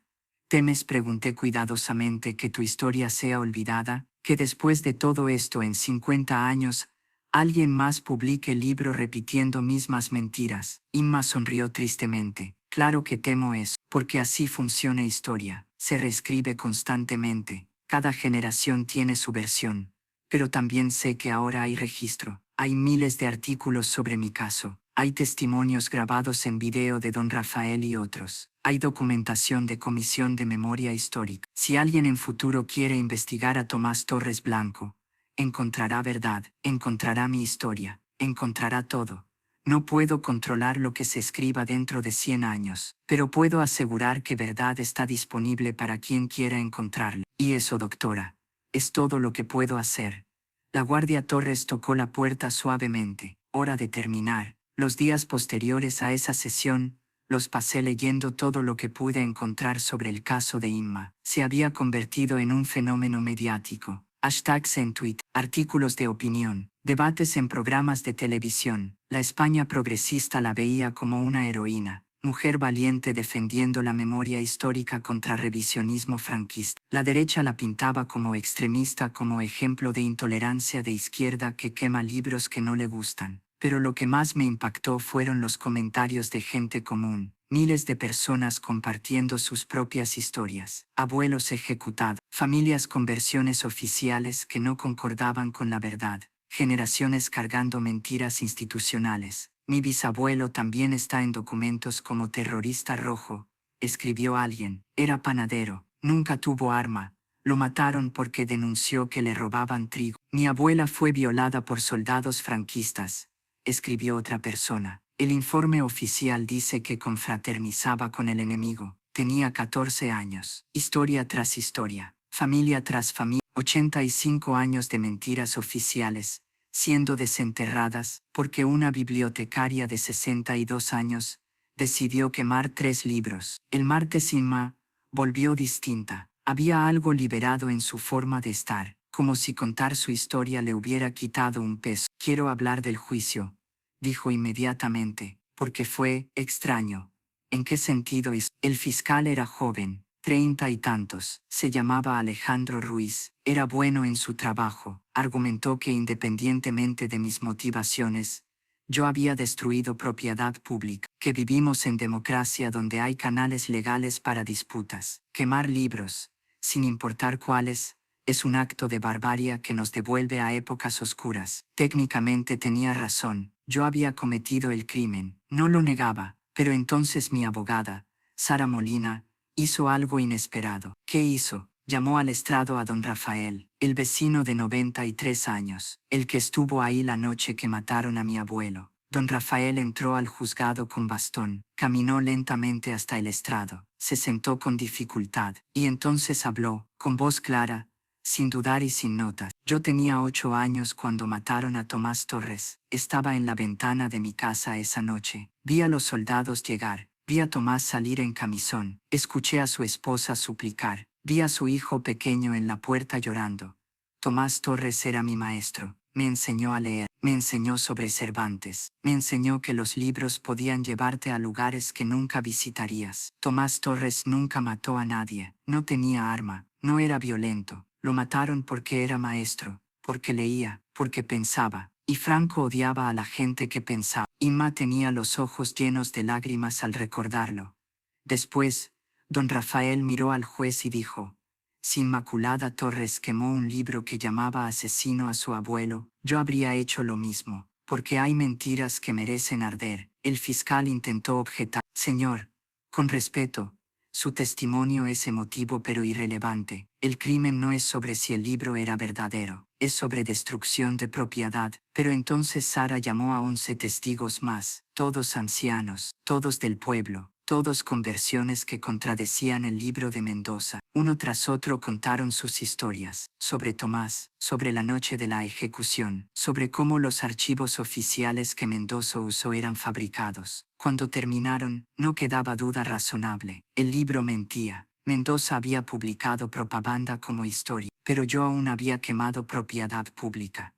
¿Temes, pregunté cuidadosamente, que tu historia sea olvidada? ¿Que después de todo esto en 50 años, alguien más publique el libro repitiendo mismas mentiras? Inma sonrió tristemente. Claro que temo eso, porque así funciona historia. Se reescribe constantemente. Cada generación tiene su versión. Pero también sé que ahora hay registro. Hay miles de artículos sobre mi caso. Hay testimonios grabados en video de don Rafael y otros. Hay documentación de Comisión de Memoria Histórica. Si alguien en futuro quiere investigar a Tomás Torres Blanco, encontrará verdad, encontrará mi historia, encontrará todo. No puedo controlar lo que se escriba dentro de 100 años, pero puedo asegurar que verdad está disponible para quien quiera encontrarla. Y eso, doctora, es todo lo que puedo hacer. La guardia Torres tocó la puerta suavemente. Hora de terminar. Los días posteriores a esa sesión, los pasé leyendo todo lo que pude encontrar sobre el caso de Inma. Se había convertido en un fenómeno mediático. Hashtags en Twitter, artículos de opinión, debates en programas de televisión. La España progresista la veía como una heroína, mujer valiente defendiendo la memoria histórica contra revisionismo franquista. La derecha la pintaba como extremista, como ejemplo de intolerancia de izquierda que quema libros que no le gustan. Pero lo que más me impactó fueron los comentarios de gente común, miles de personas compartiendo sus propias historias, abuelos ejecutados, familias con versiones oficiales que no concordaban con la verdad, generaciones cargando mentiras institucionales. Mi bisabuelo también está en documentos como terrorista rojo, escribió alguien. Era panadero, nunca tuvo arma, lo mataron porque denunció que le robaban trigo. Mi abuela fue violada por soldados franquistas, escribió otra persona. El informe oficial dice que confraternizaba con el enemigo. Tenía 14 años. Historia tras historia, familia tras familia, 85 años de mentiras oficiales, siendo desenterradas porque una bibliotecaria de 62 años decidió quemar 3 libros. El martes Inma volvió distinta. Había algo liberado en su forma de estar, como si contar su historia le hubiera quitado un peso. Quiero hablar del juicio, dijo inmediatamente, porque fue extraño. ¿En qué sentido? El fiscal era joven, 30 y tantos, se llamaba Alejandro Ruiz, era bueno en su trabajo, argumentó que independientemente de mis motivaciones, yo había destruido propiedad pública, que vivimos en democracia donde hay canales legales para disputas. Quemar libros, sin importar cuáles, es un acto de barbarie que nos devuelve a épocas oscuras. Técnicamente tenía razón, yo había cometido el crimen, no lo negaba, pero entonces mi abogada, Sara Molina, hizo algo inesperado. ¿Qué hizo? Llamó al estrado a don Rafael, el vecino de 93 años, el que estuvo ahí la noche que mataron a mi abuelo. Don Rafael entró al juzgado con bastón, caminó lentamente hasta el estrado, se sentó con dificultad, y entonces habló, con voz clara, sin dudar y sin notas. Yo tenía 8 años cuando mataron a Tomás Torres. Estaba en la ventana de mi casa esa noche. Vi a los soldados llegar. Vi a Tomás salir en camisón. Escuché a su esposa suplicar. Vi a su hijo pequeño en la puerta llorando. Tomás Torres era mi maestro. Me enseñó a leer. Me enseñó sobre Cervantes. Me enseñó que los libros podían llevarte a lugares que nunca visitarías. Tomás Torres nunca mató a nadie. No tenía arma. No era violento. Lo mataron porque era maestro, porque leía, porque pensaba, y Franco odiaba a la gente que pensaba. Inma tenía los ojos llenos de lágrimas al recordarlo. Después, don Rafael miró al juez y dijo, si Inmaculada Torres quemó un libro que llamaba asesino a su abuelo, yo habría hecho lo mismo, porque hay mentiras que merecen arder. El fiscal intentó objetar. Señor, con respeto, su testimonio es emotivo pero irrelevante. El crimen no es sobre si el libro era verdadero, es sobre destrucción de propiedad. Pero entonces Sara llamó a 11 testigos más, todos ancianos, todos del pueblo, todos con versiones que contradecían el libro de Mendoza. Uno tras otro contaron sus historias, sobre Tomás, sobre la noche de la ejecución, sobre cómo los archivos oficiales que Mendoza usó eran fabricados. Cuando terminaron, no quedaba duda razonable. El libro mentía. Mendoza había publicado propaganda como historia, pero yo aún había quemado propiedad pública.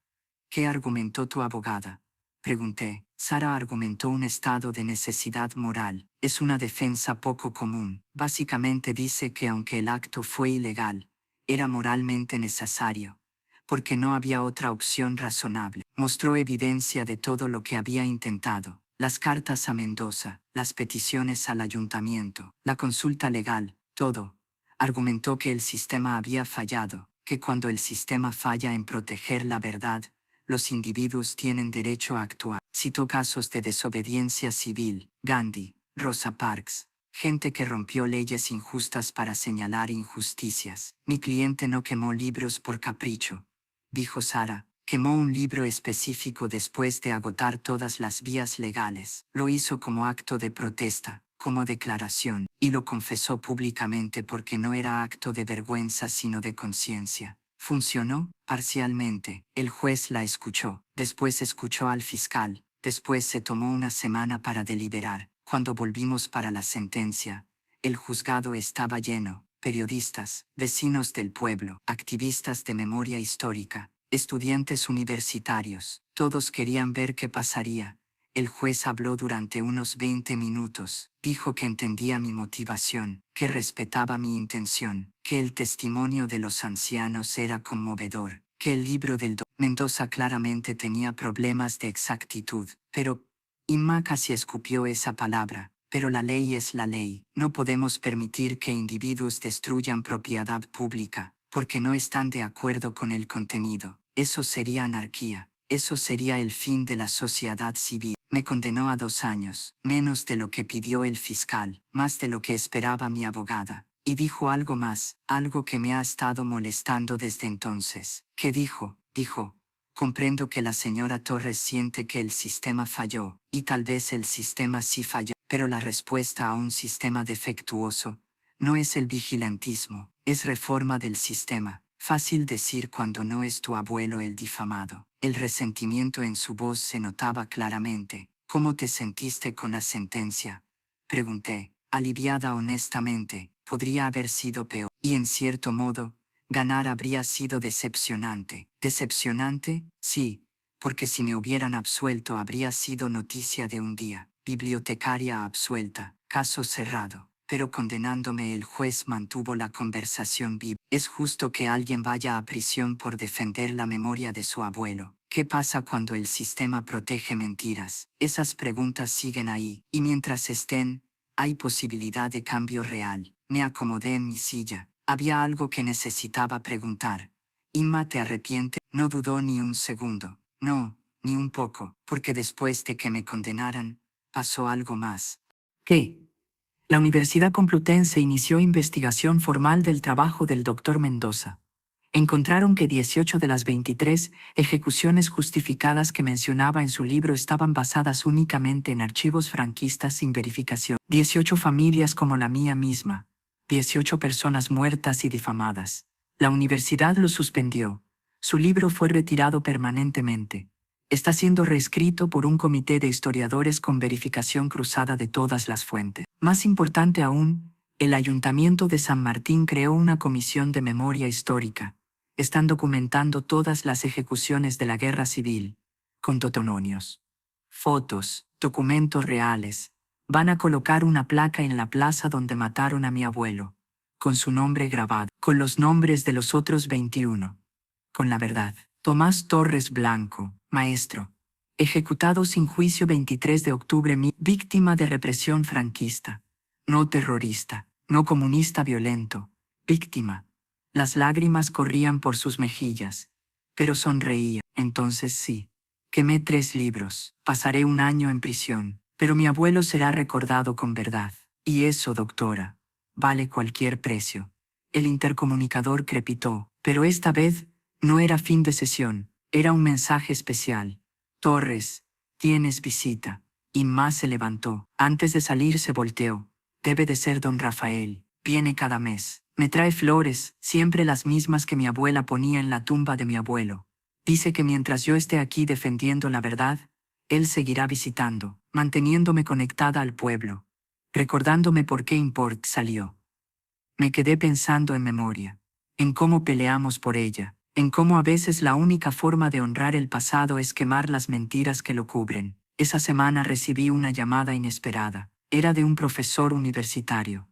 ¿Qué argumentó tu abogada? Pregunté. Sara argumentó un estado de necesidad moral. Es una defensa poco común. Básicamente dice que aunque el acto fue ilegal, era moralmente necesario, porque no había otra opción razonable. Mostró evidencia de todo lo que había intentado. Las cartas a Mendoza, las peticiones al ayuntamiento, la consulta legal, todo. Argumentó que el sistema había fallado, que cuando el sistema falla en proteger la verdad, los individuos tienen derecho a actuar. Citó casos de desobediencia civil, Gandhi, Rosa Parks, gente que rompió leyes injustas para señalar injusticias. Mi cliente no quemó libros por capricho, dijo Sara. Quemó un libro específico después de agotar todas las vías legales. Lo hizo como acto de protesta, como declaración, y lo confesó públicamente porque no era acto de vergüenza sino de conciencia. Funcionó, parcialmente. El juez la escuchó, después escuchó al fiscal, después se tomó una semana para deliberar. Cuando volvimos para la sentencia, el juzgado estaba lleno, periodistas, vecinos del pueblo, activistas de memoria histórica, estudiantes universitarios, todos querían ver qué pasaría. El juez habló durante unos 20 minutos, dijo que entendía mi motivación, que respetaba mi intención, que el testimonio de los ancianos era conmovedor, que el libro del Mendoza claramente tenía problemas de exactitud, pero Inma casi escupió esa palabra. Pero la ley es la ley. No podemos permitir que individuos destruyan propiedad pública, porque no están de acuerdo con el contenido. Eso sería anarquía. Eso sería el fin de la sociedad civil. Me condenó a 2 años, menos de lo que pidió el fiscal, más de lo que esperaba mi abogada. Y dijo algo más, algo que me ha estado molestando desde entonces. ¿Qué dijo? Dijo: comprendo que la señora Torres siente que el sistema falló, y tal vez el sistema sí falló, pero la respuesta a un sistema defectuoso no es el vigilantismo, es reforma del sistema. Fácil decir cuando no es tu abuelo el difamado. El resentimiento en su voz se notaba claramente. ¿Cómo te sentiste con la sentencia?, pregunté, aliviada honestamente. Podría haber sido peor, y en cierto modo, ganar habría sido decepcionante. ¿Decepcionante? Sí, porque si me hubieran absuelto habría sido noticia de un día. Bibliotecaria absuelta, caso cerrado. Pero condenándome el juez mantuvo la conversación viva. ¿Es justo que alguien vaya a prisión por defender la memoria de su abuelo? ¿Qué pasa cuando el sistema protege mentiras? Esas preguntas siguen ahí, y mientras estén, hay posibilidad de cambio real. Me acomodé en mi silla. Había algo que necesitaba preguntar. Inma, ¿te arrepientes? No dudó ni un segundo. No, ni un poco, porque después de que me condenaran, pasó algo más. ¿Qué? La Universidad Complutense inició investigación formal del trabajo del Dr. Mendoza. Encontraron que 18 de las 23 ejecuciones justificadas que mencionaba en su libro estaban basadas únicamente en archivos franquistas sin verificación. 18 familias como la mía misma. 18 personas muertas y difamadas. La universidad lo suspendió. Su libro fue retirado permanentemente. Está siendo reescrito por un comité de historiadores con verificación cruzada de todas las fuentes. Más importante aún, el Ayuntamiento de San Martín creó una comisión de memoria histórica. Están documentando todas las ejecuciones de la Guerra Civil, con testimonios, fotos, documentos reales. Van a colocar una placa en la plaza donde mataron a mi abuelo, con su nombre grabado, con los nombres de los otros 21. Con la verdad. Tomás Torres Blanco, maestro. Ejecutado sin juicio 23 de octubre, víctima de represión franquista. No terrorista, no comunista violento. Víctima. Las lágrimas corrían por sus mejillas. Pero sonreía. Entonces sí. Quemé 3 libros. Pasaré 1 año en prisión. Pero mi abuelo será recordado con verdad. Y eso, doctora, vale cualquier precio. El intercomunicador crepitó, pero esta vez no era fin de sesión, era un mensaje especial. Torres, tienes visita. Inma se levantó. Antes de salir se volteó. Debe de ser don Rafael. Viene cada mes. Me trae flores, siempre las mismas que mi abuela ponía en la tumba de mi abuelo. Dice que mientras yo esté aquí defendiendo la verdad, él seguirá visitando, manteniéndome conectada al pueblo, recordándome por qué Import salió. Me quedé pensando en memoria, en cómo peleamos por ella, en cómo a veces la única forma de honrar el pasado es quemar las mentiras que lo cubren. Esa semana recibí una llamada inesperada. Era de un profesor universitario.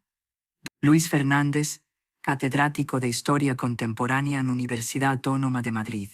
Luis Fernández, catedrático de Historia Contemporánea en Universidad Autónoma de Madrid.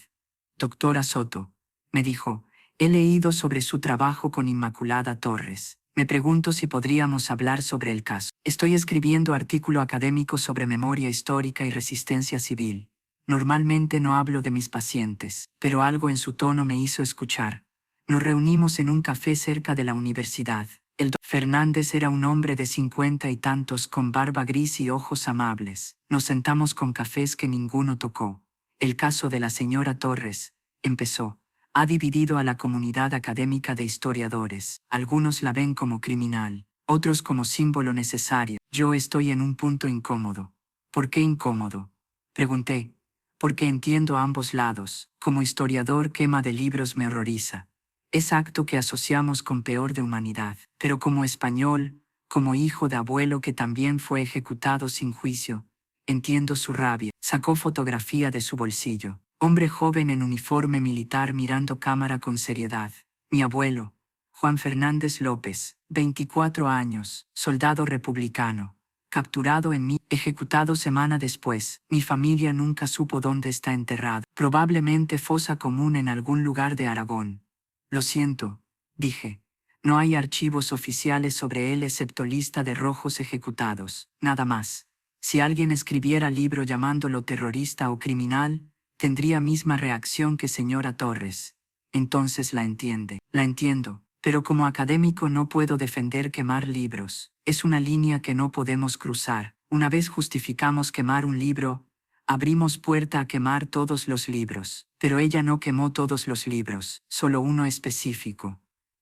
Doctora Soto, me dijo, he leído sobre su trabajo con Inmaculada Torres. Me pregunto si podríamos hablar sobre el caso. Estoy escribiendo artículo académico sobre memoria histórica y resistencia civil. Normalmente no hablo de mis pacientes, pero algo en su tono me hizo escuchar. Nos reunimos en un café cerca de la universidad. El Dr. Fernández era un hombre de 50 y tantos con barba gris y ojos amables. Nos sentamos con cafés que ninguno tocó. El caso de la señora Torres, empezó, ha dividido a la comunidad académica de historiadores. Algunos la ven como criminal, otros como símbolo necesario. Yo estoy en un punto incómodo. ¿Por qué incómodo? Pregunté. Porque entiendo ambos lados. Como historiador, quema de libros me horroriza. Es acto que asociamos con peor de humanidad. Pero como español, como hijo de abuelo que también fue ejecutado sin juicio, entiendo su rabia. Sacó fotografía de su bolsillo. Hombre joven en uniforme militar mirando cámara con seriedad. Mi abuelo, Juan Fernández López, 24 años, soldado republicano. Capturado en mí, ejecutado semana después. Mi familia nunca supo dónde está enterrado. Probablemente fosa común en algún lugar de Aragón. Lo siento, dije. No hay archivos oficiales sobre él excepto lista de rojos ejecutados. Nada más. Si alguien escribiera libro llamándolo terrorista o criminal, tendría misma reacción que señora Torres. Entonces la entiende. La entiendo. Pero como académico no puedo defender quemar libros. Es una línea que no podemos cruzar. Una vez justificamos quemar un libro, abrimos puerta a quemar todos los libros. Pero ella no quemó todos los libros, solo uno específico.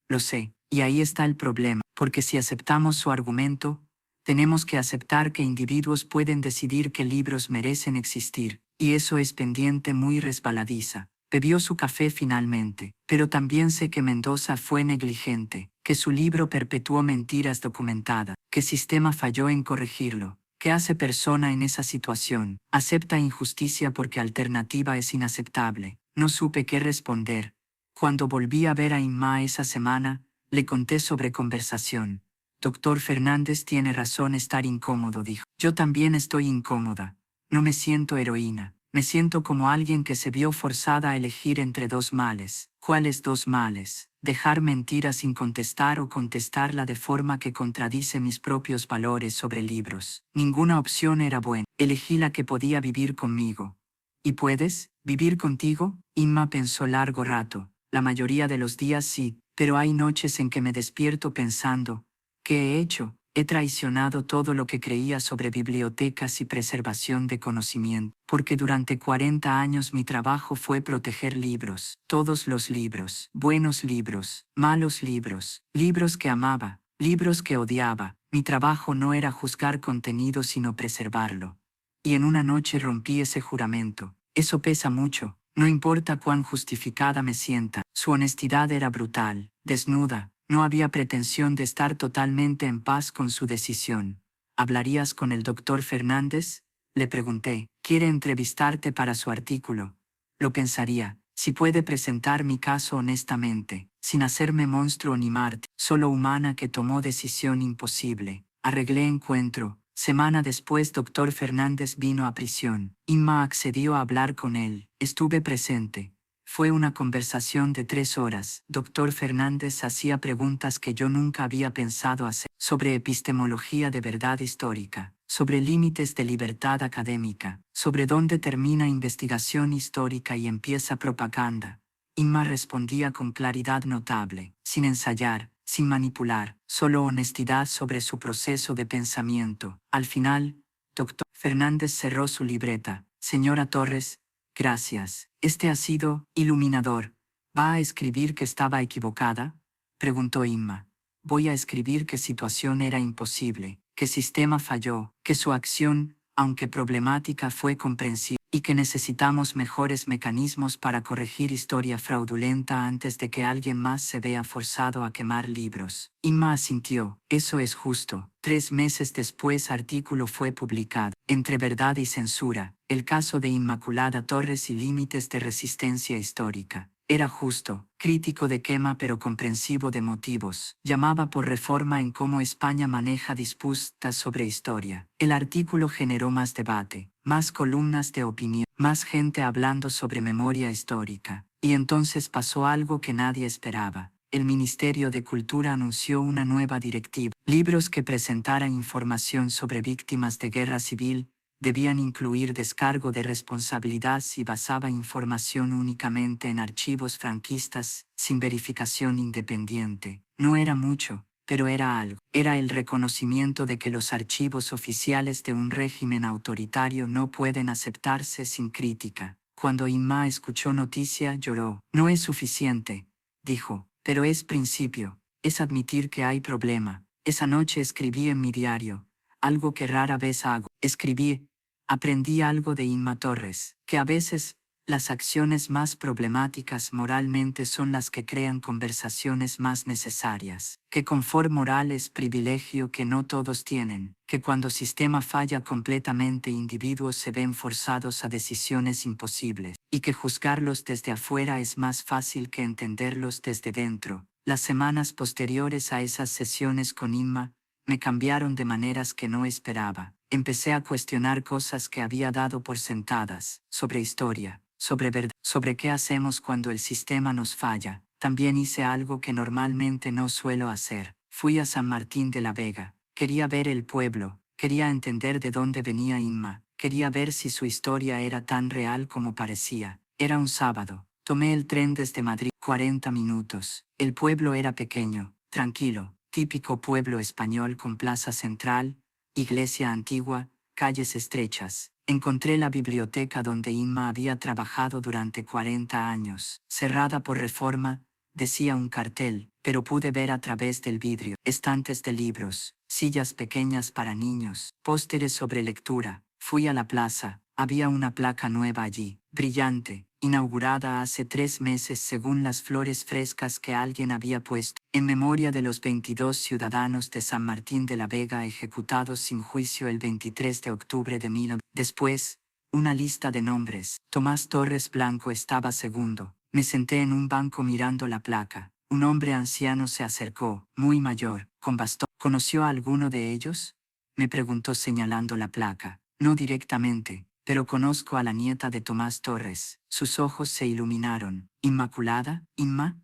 Lo sé, y ahí está el problema, porque si aceptamos su argumento, tenemos que aceptar que individuos pueden decidir qué libros merecen existir, y eso es pendiente muy resbaladiza. Bebió su café finalmente, pero también sé que Mendoza fue negligente, que su libro perpetuó mentiras documentadas, que sistema falló en corregirlo. ¿Qué hace persona en esa situación? Acepta injusticia porque alternativa es inaceptable. No supe qué responder. Cuando volví a ver a Inma esa semana, le conté sobre conversación. Doctor Fernández tiene razón estar incómodo, dijo. Yo también estoy incómoda. No me siento heroína. Me siento como alguien que se vio forzada a elegir entre dos males. ¿Cuáles dos males? Dejar mentiras sin contestar o contestarla de forma que contradice mis propios valores sobre libros. Ninguna opción era buena. Elegí la que podía vivir conmigo. ¿Y puedes vivir contigo? Inma pensó largo rato. La mayoría de los días sí, pero hay noches en que me despierto pensando, ¿qué he hecho? He traicionado todo lo que creía sobre bibliotecas y preservación de conocimiento, porque durante 40 años mi trabajo fue proteger libros, todos los libros, buenos libros, malos libros, libros que amaba, libros que odiaba. Mi trabajo no era juzgar contenido sino preservarlo. Y en una noche rompí ese juramento. Eso pesa mucho, no importa cuán justificada me sienta. Su honestidad era brutal, desnuda. No había pretensión de estar totalmente en paz con su decisión. ¿Hablarías con el doctor Fernández? Le pregunté. Quiere entrevistarte para su artículo. Lo pensaría, si puede presentar mi caso honestamente, sin hacerme monstruo ni mártir, solo humana que tomó decisión imposible. Arreglé encuentro. Semana después doctor Fernández vino a prisión. Inma accedió a hablar con él. Estuve presente. Fue una conversación de 3 horas. Doctor Fernández hacía preguntas que yo nunca había pensado hacer, sobre epistemología de verdad histórica, sobre límites de libertad académica, sobre dónde termina investigación histórica y empieza propaganda. Inma respondía con claridad notable, sin ensayar, sin manipular, solo honestidad sobre su proceso de pensamiento. Al final, doctor Fernández cerró su libreta. Señora Torres, gracias. Este ha sido iluminador. ¿Va a escribir que estaba equivocada? Preguntó Inma. Voy a escribir que situación era imposible, que sistema falló, que su acción, aunque problemática, fue comprensible, y que necesitamos mejores mecanismos para corregir historia fraudulenta antes de que alguien más se vea forzado a quemar libros. Inma asintió. Eso es justo. 3 meses después artículo fue publicado. Entre verdad y censura, el caso de Inmaculada Torres y límites de resistencia histórica. Era justo, crítico de quema pero comprensivo de motivos. Llamaba por reforma en cómo España maneja disputas sobre historia. El artículo generó más debate, más columnas de opinión, más gente hablando sobre memoria histórica. Y entonces pasó algo que nadie esperaba. el Ministerio de Cultura anunció una nueva directiva. Libros que presentaran información sobre víctimas de guerra civil debían incluir descargo de responsabilidad si basaba información únicamente en archivos franquistas, sin verificación independiente. No era mucho, pero era algo. Era el reconocimiento de que los archivos oficiales de un régimen autoritario no pueden aceptarse sin crítica. Cuando Inma escuchó noticia, lloró. No es suficiente, dijo, pero es principio, es admitir que hay problema. Esa noche escribí en mi diario, algo que rara vez hago. Aprendí algo de Inma Torres, que a veces las acciones más problemáticas moralmente son las que crean conversaciones más necesarias, que confort moral es privilegio que no todos tienen, que cuando sistema falla completamente individuos se ven forzados a decisiones imposibles, y que juzgarlos desde afuera es más fácil que entenderlos desde dentro. Las semanas posteriores a esas sesiones con Inma me cambiaron de maneras que no esperaba. Empecé a cuestionar cosas que había dado por sentadas, sobre historia, sobre verdad, sobre qué hacemos cuando el sistema nos falla. También hice algo que normalmente no suelo hacer. Fui a San Martín de la Vega. Quería ver el pueblo, quería entender de dónde venía Inma, quería ver si su historia era tan real como parecía. Era un sábado. Tomé el tren desde Madrid, 40 minutos. El pueblo era pequeño, tranquilo, típico pueblo español con plaza central, iglesia antigua, calles estrechas. Encontré la biblioteca donde Inma había trabajado durante 40 años. Cerrada por reforma, decía un cartel, pero pude ver a través del vidrio. Estantes de libros, sillas pequeñas para niños, pósteres sobre lectura. Fui a la plaza, había una placa nueva allí, brillante, inaugurada hace 3 meses según las flores frescas que alguien había puesto, en memoria de los 22 ciudadanos de San Martín de la Vega ejecutados sin juicio el 23 de octubre de 1900. Después, una lista de nombres. Tomás Torres Blanco estaba segundo. Me senté en un banco mirando la placa. Un hombre anciano se acercó, muy mayor, con bastón. ¿Conoció a alguno de ellos?, me preguntó señalando la placa. No directamente, pero conozco a la nieta de Tomás Torres. Sus ojos se iluminaron. ¿Inmaculada? ¿Inma?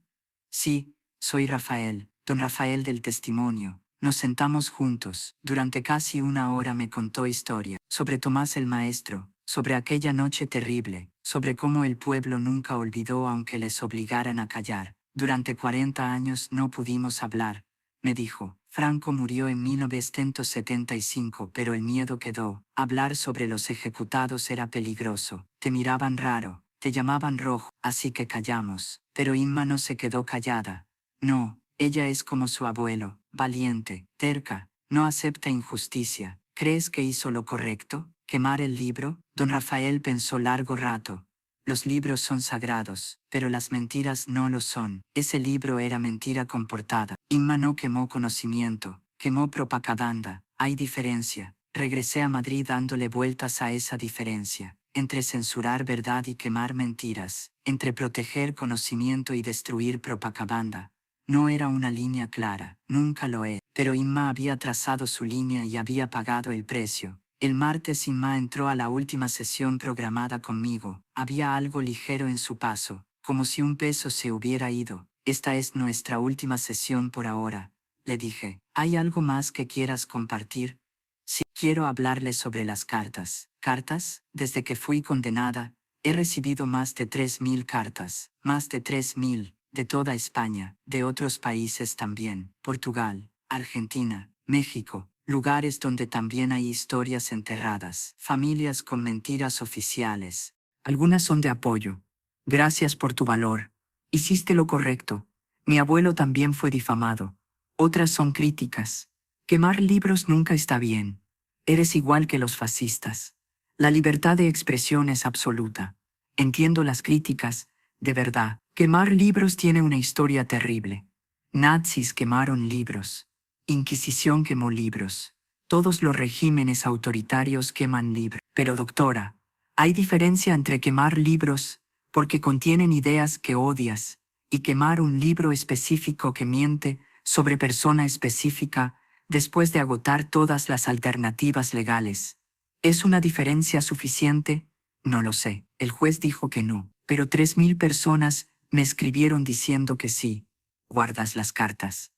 Sí, soy Rafael, don Rafael del testimonio. Nos sentamos juntos. Durante casi una hora me contó historia, sobre Tomás el maestro, sobre aquella noche terrible, sobre cómo el pueblo nunca olvidó aunque les obligaran a callar. Durante 40 años no pudimos hablar, me dijo. Franco murió en 1975, pero el miedo quedó. Hablar sobre los ejecutados era peligroso. Te miraban raro, te llamaban rojo, así que callamos. Pero Inma no se quedó callada. No, ella es como su abuelo, valiente, terca, no acepta injusticia. ¿Crees que hizo lo correcto? ¿Quemar el libro? Don Rafael pensó largo rato. Los libros son sagrados, pero las mentiras no lo son. Ese libro era mentira comportada. Inma no quemó conocimiento, quemó propaganda. Hay diferencia. Regresé a Madrid dándole vueltas a esa diferencia, entre censurar verdad y quemar mentiras, entre proteger conocimiento y destruir propaganda. No era una línea clara, nunca lo es, pero Inma había trazado su línea y había pagado el precio. El martes Inma entró a la última sesión programada conmigo. Había algo ligero en su paso, como si un peso se hubiera ido. Esta es nuestra última sesión por ahora, le dije. ¿Hay algo más que quieras compartir? Sí, quiero hablarle sobre las cartas. ¿Cartas? Desde que fui condenada, he recibido más de 3.000 cartas, más de 3.000, de toda España, de otros países también, Portugal, Argentina, México. Lugares donde también hay historias enterradas, familias con mentiras oficiales. Algunas son de apoyo. Gracias por tu valor. Hiciste lo correcto. Mi abuelo también fue difamado. Otras son críticas. Quemar libros nunca está bien. Eres igual que los fascistas. La libertad de expresión es absoluta. Entiendo las críticas, de verdad. Quemar libros tiene una historia terrible. Nazis quemaron libros. Inquisición quemó libros. Todos los regímenes autoritarios queman libros. Pero doctora, hay diferencia entre quemar libros, porque contienen ideas que odias, y quemar un libro específico que miente sobre persona específica después de agotar todas las alternativas legales. ¿Es una diferencia suficiente? No lo sé. El juez dijo que no, pero 3.000 personas me escribieron diciendo que sí. ¿Guardas las cartas?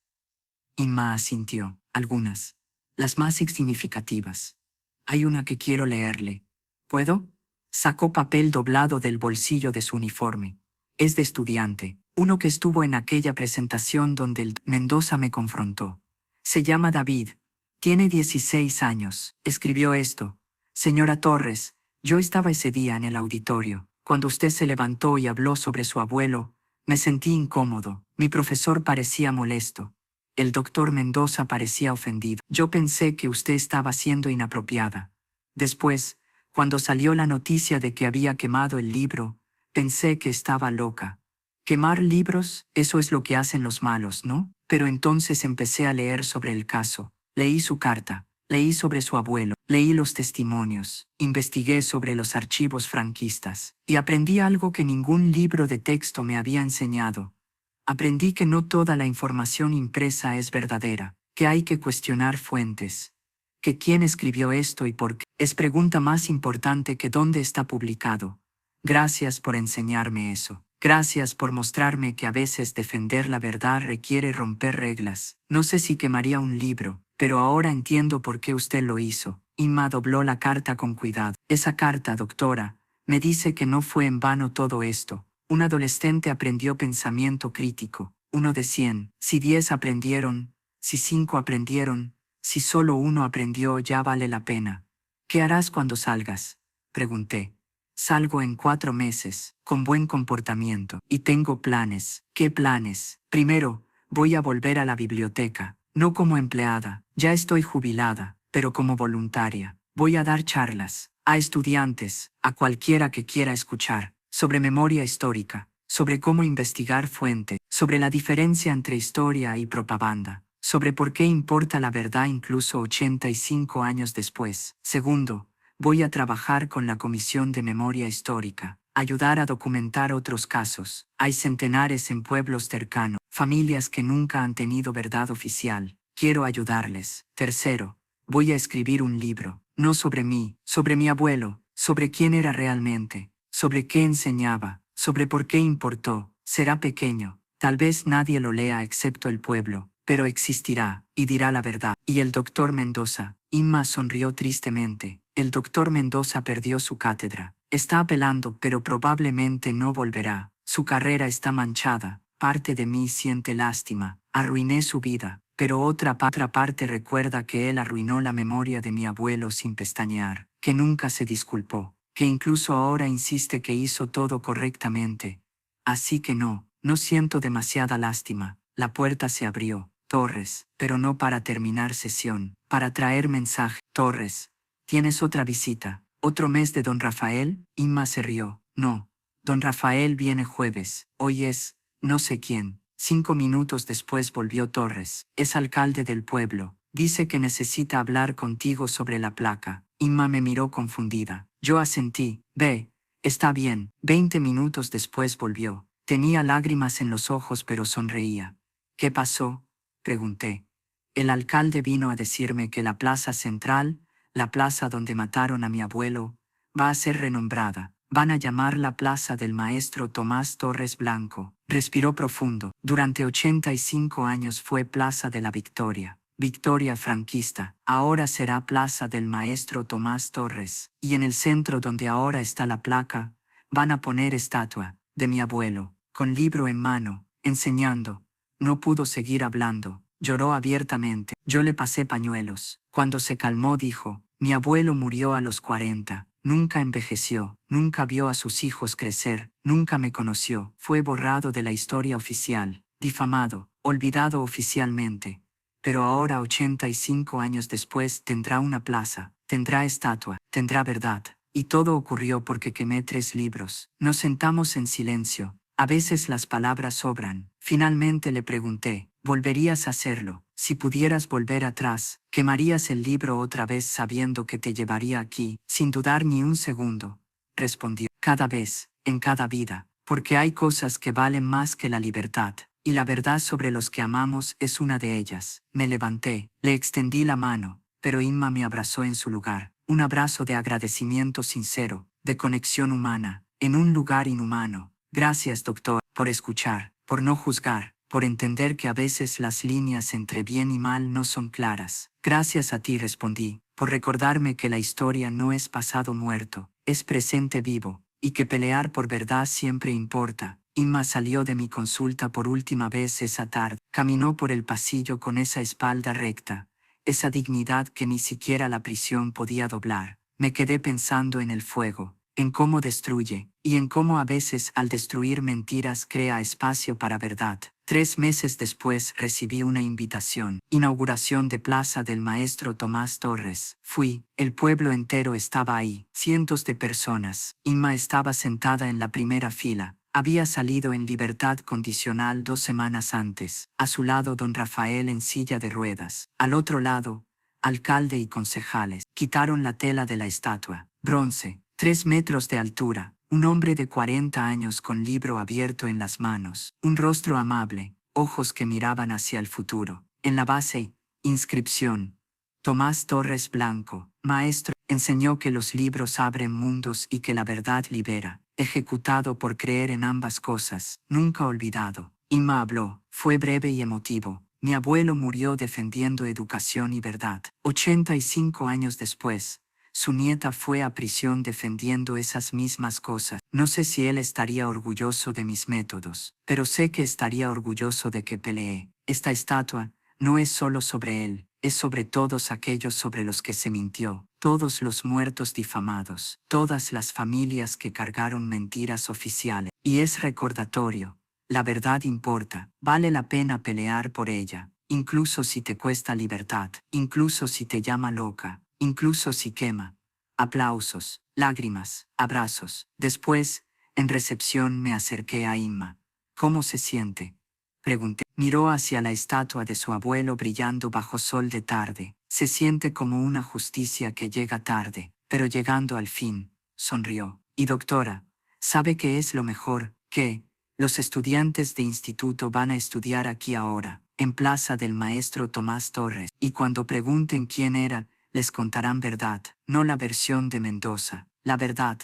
Inma asintió. Algunas. Las más significativas. Hay una que quiero leerle. ¿Puedo? Sacó papel doblado del bolsillo de su uniforme. Es de estudiante. Uno que estuvo en aquella presentación donde el Mendoza me confrontó. Se llama David. Tiene 16 años. Escribió esto. Señora Torres, yo estaba ese día en el auditorio. Cuando usted se levantó y habló sobre su abuelo, me sentí incómodo. Mi profesor parecía molesto. El doctor Mendoza parecía ofendido. Yo pensé que usted estaba siendo inapropiada. Después, cuando salió la noticia de que había quemado el libro, pensé que estaba loca. Quemar libros, eso es lo que hacen los malos, ¿no? Pero entonces empecé a leer sobre el caso. Leí su carta, leí sobre su abuelo, leí los testimonios, investigué sobre los archivos franquistas, y aprendí algo que ningún libro de texto me había enseñado. Aprendí que no toda la información impresa es verdadera, que hay que cuestionar fuentes, que quién escribió esto y por qué es pregunta más importante que dónde está publicado. Gracias por enseñarme eso. Gracias por mostrarme que a veces defender la verdad requiere romper reglas. No sé si quemaría un libro, pero ahora entiendo por qué usted lo hizo. Inma dobló la carta con cuidado. Esa carta, doctora, me dice que no fue en vano todo esto. Un adolescente aprendió pensamiento crítico. 1 de 100. Si 10 aprendieron, si 5 aprendieron, si solo uno aprendió ya vale la pena. ¿Qué harás cuando salgas? Pregunté. Salgo en 4 meses, con buen comportamiento, y tengo planes. ¿Qué planes? Primero, voy a volver a la biblioteca, no como empleada, ya estoy jubilada, pero como voluntaria. Voy a dar charlas, a estudiantes, a cualquiera que quiera escuchar, sobre memoria histórica, sobre cómo investigar fuente, sobre la diferencia entre historia y propaganda, sobre por qué importa la verdad incluso 85 años después. Segundo, voy a trabajar con la Comisión de Memoria Histórica, ayudar a documentar otros casos. Hay centenares en pueblos cercanos, familias que nunca han tenido verdad oficial. Quiero ayudarles. Tercero, voy a escribir un libro, no sobre mí, sobre mi abuelo, sobre quién era realmente, sobre qué enseñaba, sobre por qué importó. Será pequeño, tal vez nadie lo lea excepto el pueblo, pero existirá, y dirá la verdad. Y el doctor Mendoza. Inma sonrió tristemente. El doctor Mendoza perdió su cátedra. Está apelando, pero probablemente no volverá. Su carrera está manchada. Parte de mí siente lástima. Arruiné su vida, pero otra parte recuerda que él arruinó la memoria de mi abuelo sin pestañear, que nunca se disculpó, que incluso ahora insiste que hizo todo correctamente. Así que no siento demasiada lástima. La puerta se abrió. Torres, pero no para terminar sesión, para traer mensaje. Torres, ¿tienes otra visita? ¿Otro mes de don Rafael? Inma se rió. No, don Rafael viene jueves. Hoy es, no sé quién. 5 minutos después volvió Torres. Es alcalde del pueblo. Dice que necesita hablar contigo sobre la placa. Inma me miró confundida. Yo asentí. Ve, está bien. 20 minutos después volvió. Tenía lágrimas en los ojos pero sonreía. ¿Qué pasó? Pregunté. El alcalde vino a decirme que la plaza central, la plaza donde mataron a mi abuelo, va a ser renombrada. Van a llamarla Plaza del Maestro Tomás Torres Blanco. Respiró profundo. Durante 85 años fue Plaza de la Victoria. Victoria franquista. Ahora será Plaza del Maestro Tomás Torres. Y en el centro donde ahora está la placa, van a poner estatua de mi abuelo, con libro en mano, enseñando. No pudo seguir hablando. Lloró abiertamente. Yo le pasé pañuelos. Cuando se calmó dijo, mi abuelo murió a los 40. Nunca envejeció, nunca vio a sus hijos crecer, nunca me conoció. Fue borrado de la historia oficial, difamado, olvidado oficialmente. Pero ahora 85 años después tendrá una plaza, tendrá estatua, tendrá verdad. Y todo ocurrió porque quemé 3 libros. Nos sentamos en silencio. A veces las palabras sobran. Finalmente le pregunté, ¿volverías a hacerlo? Si pudieras volver atrás, ¿quemarías el libro otra vez sabiendo que te llevaría aquí, sin dudar ni un segundo? Respondió, cada vez, en cada vida, porque hay cosas que valen más que la libertad, y la verdad sobre los que amamos es una de ellas. Me levanté, le extendí la mano, pero Inma me abrazó en su lugar, un abrazo de agradecimiento sincero, de conexión humana, en un lugar inhumano. Gracias, doctor, por escuchar, por no juzgar, por entender que a veces las líneas entre bien y mal no son claras. Gracias a ti, respondí, por recordarme que la historia no es pasado muerto, es presente vivo, y que pelear por verdad siempre importa. Inma salió de mi consulta por última vez esa tarde. Caminó por el pasillo con esa espalda recta, esa dignidad que ni siquiera la prisión podía doblar. Me quedé pensando en el fuego, en cómo destruye, y en cómo a veces al destruir mentiras crea espacio para verdad. 3 meses después recibí una invitación. Inauguración de Plaza del Maestro Tomás Torres. Fui, el pueblo entero estaba ahí, cientos de personas. Inma estaba sentada en la primera fila. Había salido en libertad condicional 2 semanas antes. A su lado don Rafael en silla de ruedas. Al otro lado, alcalde y concejales. Quitaron la tela de la estatua. Bronce, 3 metros de altura. Un hombre de 40 años con libro abierto en las manos. Un rostro amable, ojos que miraban hacia el futuro. En la base, inscripción. Tomás Torres Blanco, maestro, enseñó que los libros abren mundos y que la verdad libera. Ejecutado por creer en ambas cosas, nunca olvidado. Inma habló, fue breve y emotivo. Mi abuelo murió defendiendo educación y verdad. 85 años después, su nieta fue a prisión defendiendo esas mismas cosas. No sé si él estaría orgulloso de mis métodos, pero sé que estaría orgulloso de que peleé. Esta estatua no es solo sobre él, es sobre todos aquellos sobre los que se mintió, todos los muertos difamados, todas las familias que cargaron mentiras oficiales. Y es recordatorio, la verdad importa, vale la pena pelear por ella, incluso si te cuesta libertad, incluso si te llama loca, incluso si quema. Aplausos, lágrimas, abrazos. Después, en recepción me acerqué a Inma. ¿Cómo se siente?, pregunté. Miró hacia la estatua de su abuelo brillando bajo sol de tarde. Se siente como una justicia que llega tarde, pero llegando al fin, sonrió. Y doctora, ¿sabe qué es lo mejor? Que los estudiantes de instituto van a estudiar aquí ahora, en Plaza del Maestro Tomás Torres. Y cuando pregunten quién era, les contarán verdad, no la versión de Mendoza, la verdad.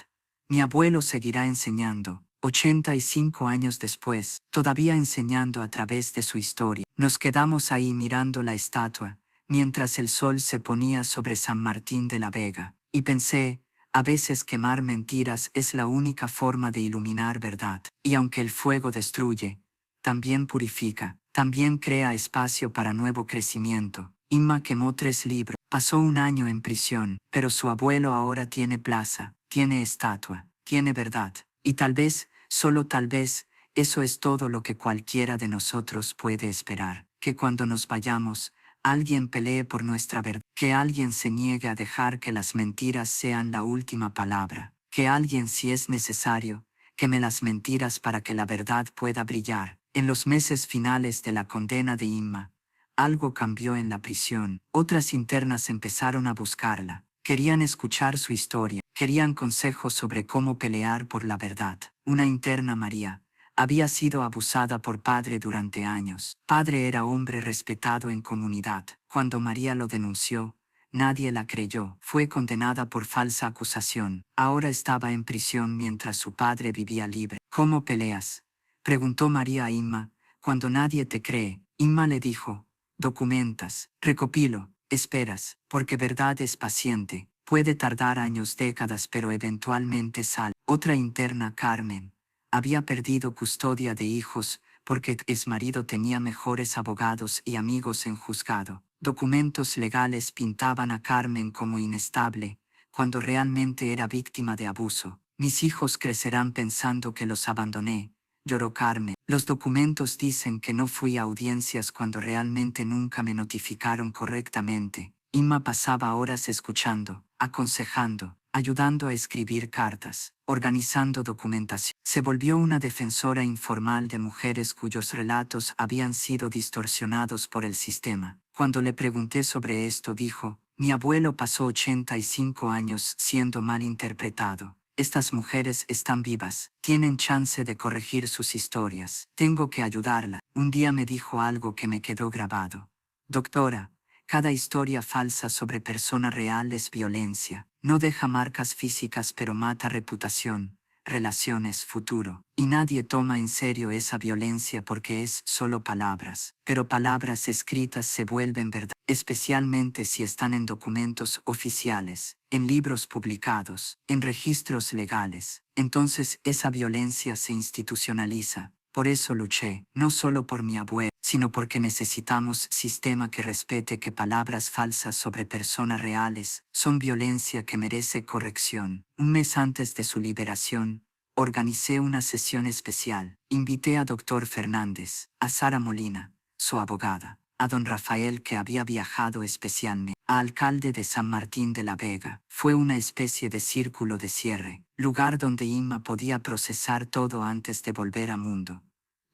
Mi abuelo seguirá enseñando. 85 años después, todavía enseñando a través de su historia. Nos quedamos ahí mirando la estatua, mientras el sol se ponía sobre San Martín de la Vega, y pensé, a veces quemar mentiras es la única forma de iluminar verdad. Y aunque el fuego destruye, también purifica, también crea espacio para nuevo crecimiento. Inma quemó 3 libros, pasó un año en prisión, pero su abuelo ahora tiene plaza, tiene estatua, tiene verdad. Y tal vez, solo tal vez, eso es todo lo que cualquiera de nosotros puede esperar. Que cuando nos vayamos, alguien pelee por nuestra verdad. Que alguien se niegue a dejar que las mentiras sean la última palabra. Que alguien, si es necesario, queme las mentiras para que la verdad pueda brillar. En los meses finales de la condena de Inma, algo cambió en la prisión. Otras internas empezaron a buscarla. Querían escuchar su historia. Querían consejos sobre cómo pelear por la verdad. Una interna, María, había sido abusada por padre durante años. Padre era hombre respetado en comunidad. Cuando María lo denunció, nadie la creyó. Fue condenada por falsa acusación. Ahora estaba en prisión mientras su padre vivía libre. ¿Cómo peleas?, preguntó María a Inma. Cuando nadie te cree, Inma le dijo, documentas, recopilo, esperas, porque verdad es paciente. Puede tardar años, décadas, pero eventualmente sale. Otra interna, Carmen, había perdido custodia de hijos porque el exmarido tenía mejores abogados y amigos en juzgado. Documentos legales pintaban a Carmen como inestable, cuando realmente era víctima de abuso. Mis hijos crecerán pensando que los abandoné, lloró Carmen. Los documentos dicen que no fui a audiencias cuando realmente nunca me notificaron correctamente. Inma pasaba horas escuchando, aconsejando, ayudando a escribir cartas, organizando documentación. Se volvió una defensora informal de mujeres cuyos relatos habían sido distorsionados por el sistema. Cuando le pregunté sobre esto, dijo, mi abuelo pasó 85 años siendo mal interpretado. Estas mujeres están vivas, tienen chance de corregir sus historias. Tengo que ayudarla. Un día me dijo algo que me quedó grabado. Doctora, cada historia falsa sobre persona real es violencia. No deja marcas físicas pero mata reputación. relaciones, futuro. Y nadie toma en serio esa violencia porque es solo palabras. Pero palabras escritas se vuelven verdad, especialmente si están en documentos oficiales, en libros publicados, en registros legales. Entonces esa violencia se institucionaliza. Por eso luché, no solo por mi abuelo, sino porque necesitamos sistema que respete que palabras falsas sobre personas reales son violencia que merece corrección. Un mes antes de su liberación, organicé una sesión especial. Invité a Dr. Fernández, a Sara Molina, su abogada, a don Rafael que había viajado especialmente, a alcalde de San Martín de la Vega. Fue una especie de círculo de cierre, lugar donde Inma podía procesar todo antes de volver al mundo.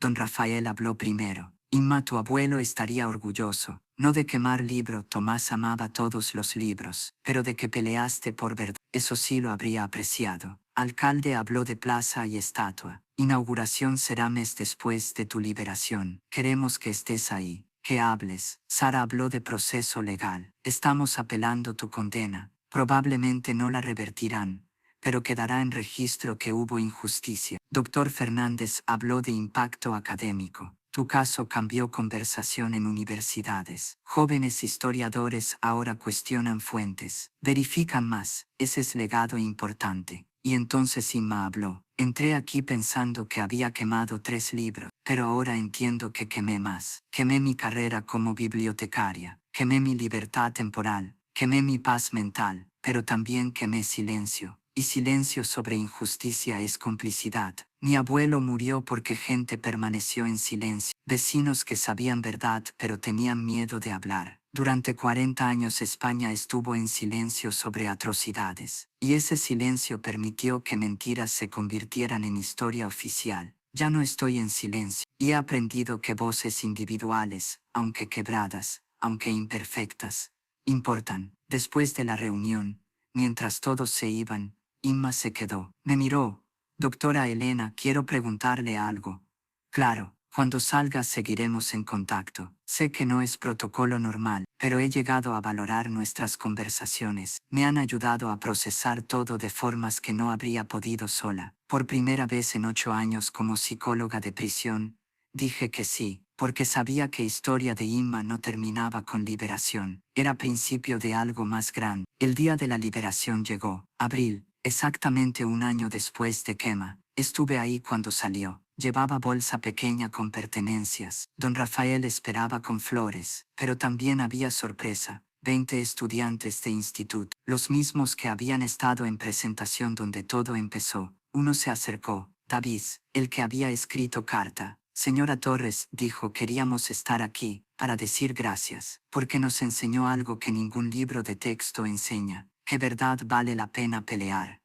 Don Rafael habló primero. Inma, tu abuelo estaría orgulloso, no de quemar libro, Tomás amaba todos los libros, pero de que peleaste por verdad, eso sí lo habría apreciado. Alcalde habló de plaza y estatua. Inauguración será mes después de tu liberación. Queremos que estés ahí, que hables. Sara habló de proceso legal. Estamos apelando tu condena. Probablemente no la revertirán, pero quedará en registro que hubo injusticia. Dr. Fernández habló de impacto académico. Tu caso cambió conversación en universidades. Jóvenes historiadores ahora cuestionan fuentes, verifican más. Ese es legado importante. Y entonces Inma habló. Entré aquí pensando que había quemado 3 libros, pero ahora entiendo que quemé más. Quemé mi carrera como bibliotecaria, quemé mi libertad temporal, quemé mi paz mental, pero también quemé silencio. Y silencio sobre injusticia es complicidad. Mi abuelo murió porque gente permaneció en silencio. Vecinos que sabían verdad pero tenían miedo de hablar. Durante 40 años España estuvo en silencio sobre atrocidades. Y ese silencio permitió que mentiras se convirtieran en historia oficial. Ya no estoy en silencio. Y he aprendido que voces individuales, aunque quebradas, aunque imperfectas, importan. Después de la reunión, mientras todos se iban, Inma se quedó. Me miró. Doctora Elena, quiero preguntarle algo. Claro, cuando salgas seguiremos en contacto. Sé que no es protocolo normal, pero he llegado a valorar nuestras conversaciones. Me han ayudado a procesar todo de formas que no habría podido sola. Por primera vez en 8 años como psicóloga de prisión, dije que sí, porque sabía que historia de Inma no terminaba con liberación. Era principio de algo más grande. El día de la liberación llegó, abril. Exactamente un año después de quema, estuve ahí cuando salió. Llevaba bolsa pequeña con pertenencias. Don Rafael esperaba con flores, pero también había sorpresa. 20 estudiantes de instituto, los mismos que habían estado en presentación donde todo empezó. Uno se acercó, David, el que había escrito carta. Señora Torres, dijo, queríamos estar aquí, para decir gracias, porque nos enseñó algo que ningún libro de texto enseña. Que verdad vale la pena pelear.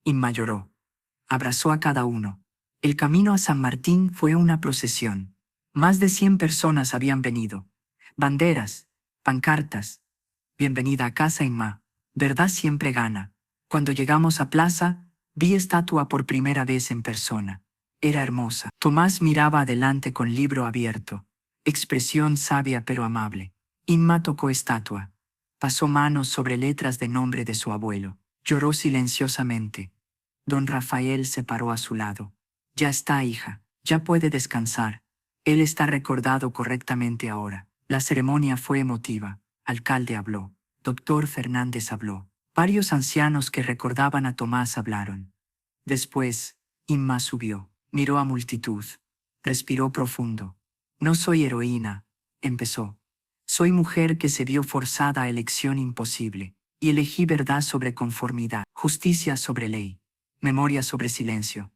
Inma lloró. Abrazó a cada uno. El camino a San Martín fue una procesión. Más de 100 personas habían venido. Banderas, pancartas. Bienvenida a casa, Inma. Verdad siempre gana. Cuando llegamos a plaza, vi estatua por primera vez en persona. Era hermosa. Tomás miraba adelante con libro abierto. Expresión sabia pero amable. Inma tocó estatua. Pasó manos sobre letras de nombre de su abuelo. Lloró silenciosamente. Don Rafael se paró a su lado. Ya está, hija. Ya puede descansar. Él está recordado correctamente ahora. La ceremonia fue emotiva. Alcalde habló. Doctor Fernández habló. Varios ancianos que recordaban a Tomás hablaron. Después, Inma subió. Miró a multitud. Respiró profundo. No soy heroína, empezó. Soy mujer que se vio forzada a elección imposible, y elegí verdad sobre conformidad, justicia sobre ley, memoria sobre silencio.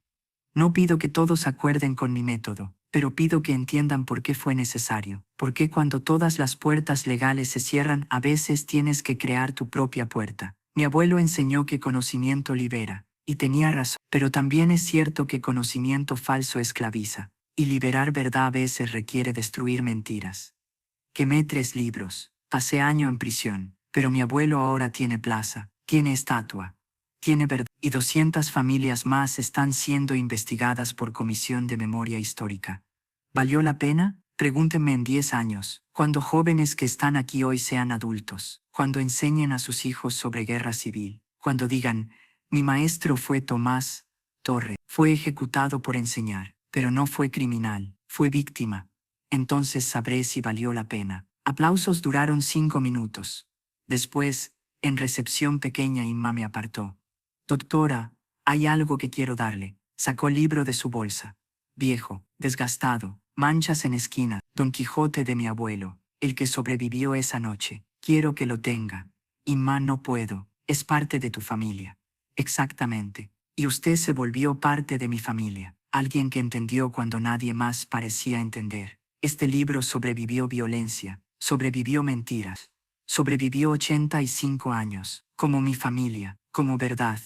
No pido que todos acuerden con mi método, pero pido que entiendan por qué fue necesario, por qué cuando todas las puertas legales se cierran a veces tienes que crear tu propia puerta. Mi abuelo enseñó que conocimiento libera, y tenía razón, pero también es cierto que conocimiento falso esclaviza, y liberar verdad a veces requiere destruir mentiras. Quemé 3 libros, pasé año en prisión, pero mi abuelo ahora tiene plaza, tiene estatua, tiene verdad, y 200 familias más están siendo investigadas por Comisión de Memoria Histórica. ¿Valió la pena? Pregúntenme en 10 años, cuando jóvenes que están aquí hoy sean adultos, cuando enseñen a sus hijos sobre guerra civil, cuando digan, mi maestro fue Tomás Torres. Fue ejecutado por enseñar, pero no fue criminal, fue víctima. Entonces sabré si valió la pena. Aplausos duraron 5 minutos. Después, en recepción pequeña, Inma me apartó. Doctora, hay algo que quiero darle. Sacó el libro de su bolsa. Viejo, desgastado, manchas en esquina, Don Quijote de mi abuelo, el que sobrevivió esa noche. Quiero que lo tenga. Inma, no puedo, es parte de tu familia. Exactamente. Y usted se volvió parte de mi familia, alguien que entendió cuando nadie más parecía entender. Este libro sobrevivió violencia, sobrevivió mentiras, sobrevivió 85 años, como mi familia, como verdad.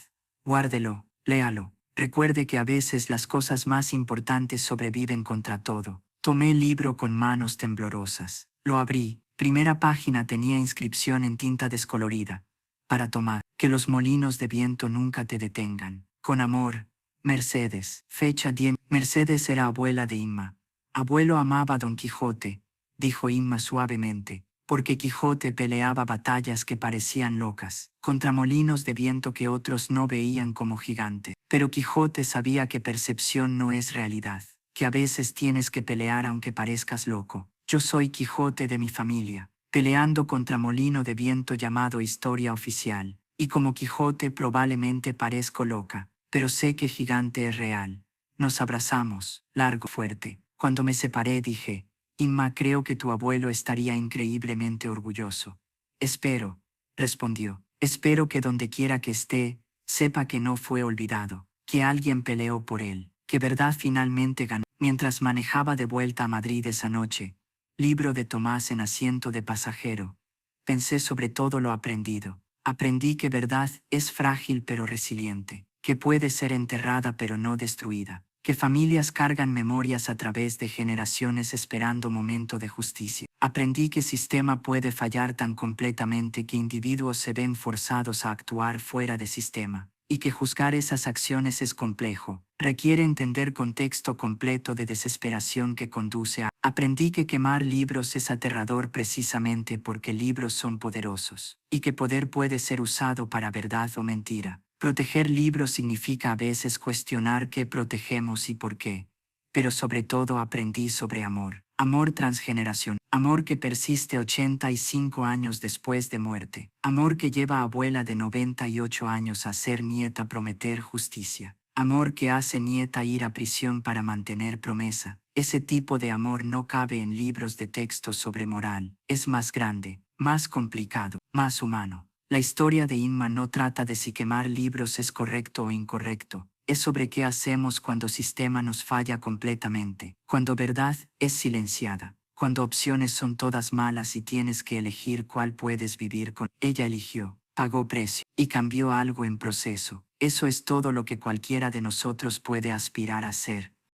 Guárdelo, léalo, recuerde que a veces las cosas más importantes sobreviven contra todo. Tomé el libro con manos temblorosas, lo abrí, primera página tenía inscripción en tinta descolorida. Para tomar, que los molinos de viento nunca te detengan. Con amor, Mercedes. Fecha 10. Mercedes era abuela de Inma. Abuelo amaba a Don Quijote, dijo Inma suavemente, porque Quijote peleaba batallas que parecían locas, contra molinos de viento que otros no veían como gigante. Pero Quijote sabía que percepción no es realidad, que a veces tienes que pelear aunque parezcas loco. Yo soy Quijote de mi familia, peleando contra molino de viento llamado historia oficial, y como Quijote probablemente parezco loca, pero sé que gigante es real. Nos abrazamos, largo, fuerte. Cuando me separé dije, Inma, creo que tu abuelo estaría increíblemente orgulloso. Espero, respondió, espero que donde quiera que esté, sepa que no fue olvidado, que alguien peleó por él, que verdad finalmente ganó. Mientras manejaba de vuelta a Madrid esa noche, libro de Tomás en asiento de pasajero, pensé sobre todo lo aprendido. Aprendí que verdad es frágil pero resiliente, que puede ser enterrada pero no destruida, que familias cargan memorias a través de generaciones esperando momento de justicia. Aprendí que sistema puede fallar tan completamente que individuos se ven forzados a actuar fuera de sistema, y que juzgar esas acciones es complejo, requiere entender contexto completo de desesperación que conduce a... Aprendí que quemar libros es aterrador precisamente porque libros son poderosos, y que poder puede ser usado para verdad o mentira. Proteger libros significa a veces cuestionar qué protegemos y por qué. Pero sobre todo aprendí sobre amor. Amor transgeneracional. Amor que persiste 85 años después de muerte. Amor que lleva a abuela de 98 años a ser nieta prometer justicia. Amor que hace nieta ir a prisión para mantener promesa. Ese tipo de amor no cabe en libros de texto sobre moral. Es más grande, más complicado, más humano. La historia de Inma no trata de si quemar libros es correcto o incorrecto. Es sobre qué hacemos cuando sistema nos falla completamente, cuando verdad es silenciada, cuando opciones son todas malas y tienes que elegir cuál puedes vivir con. Ella eligió, pagó precio y cambió algo en proceso. Eso es todo lo que cualquiera de nosotros puede aspirar a ser.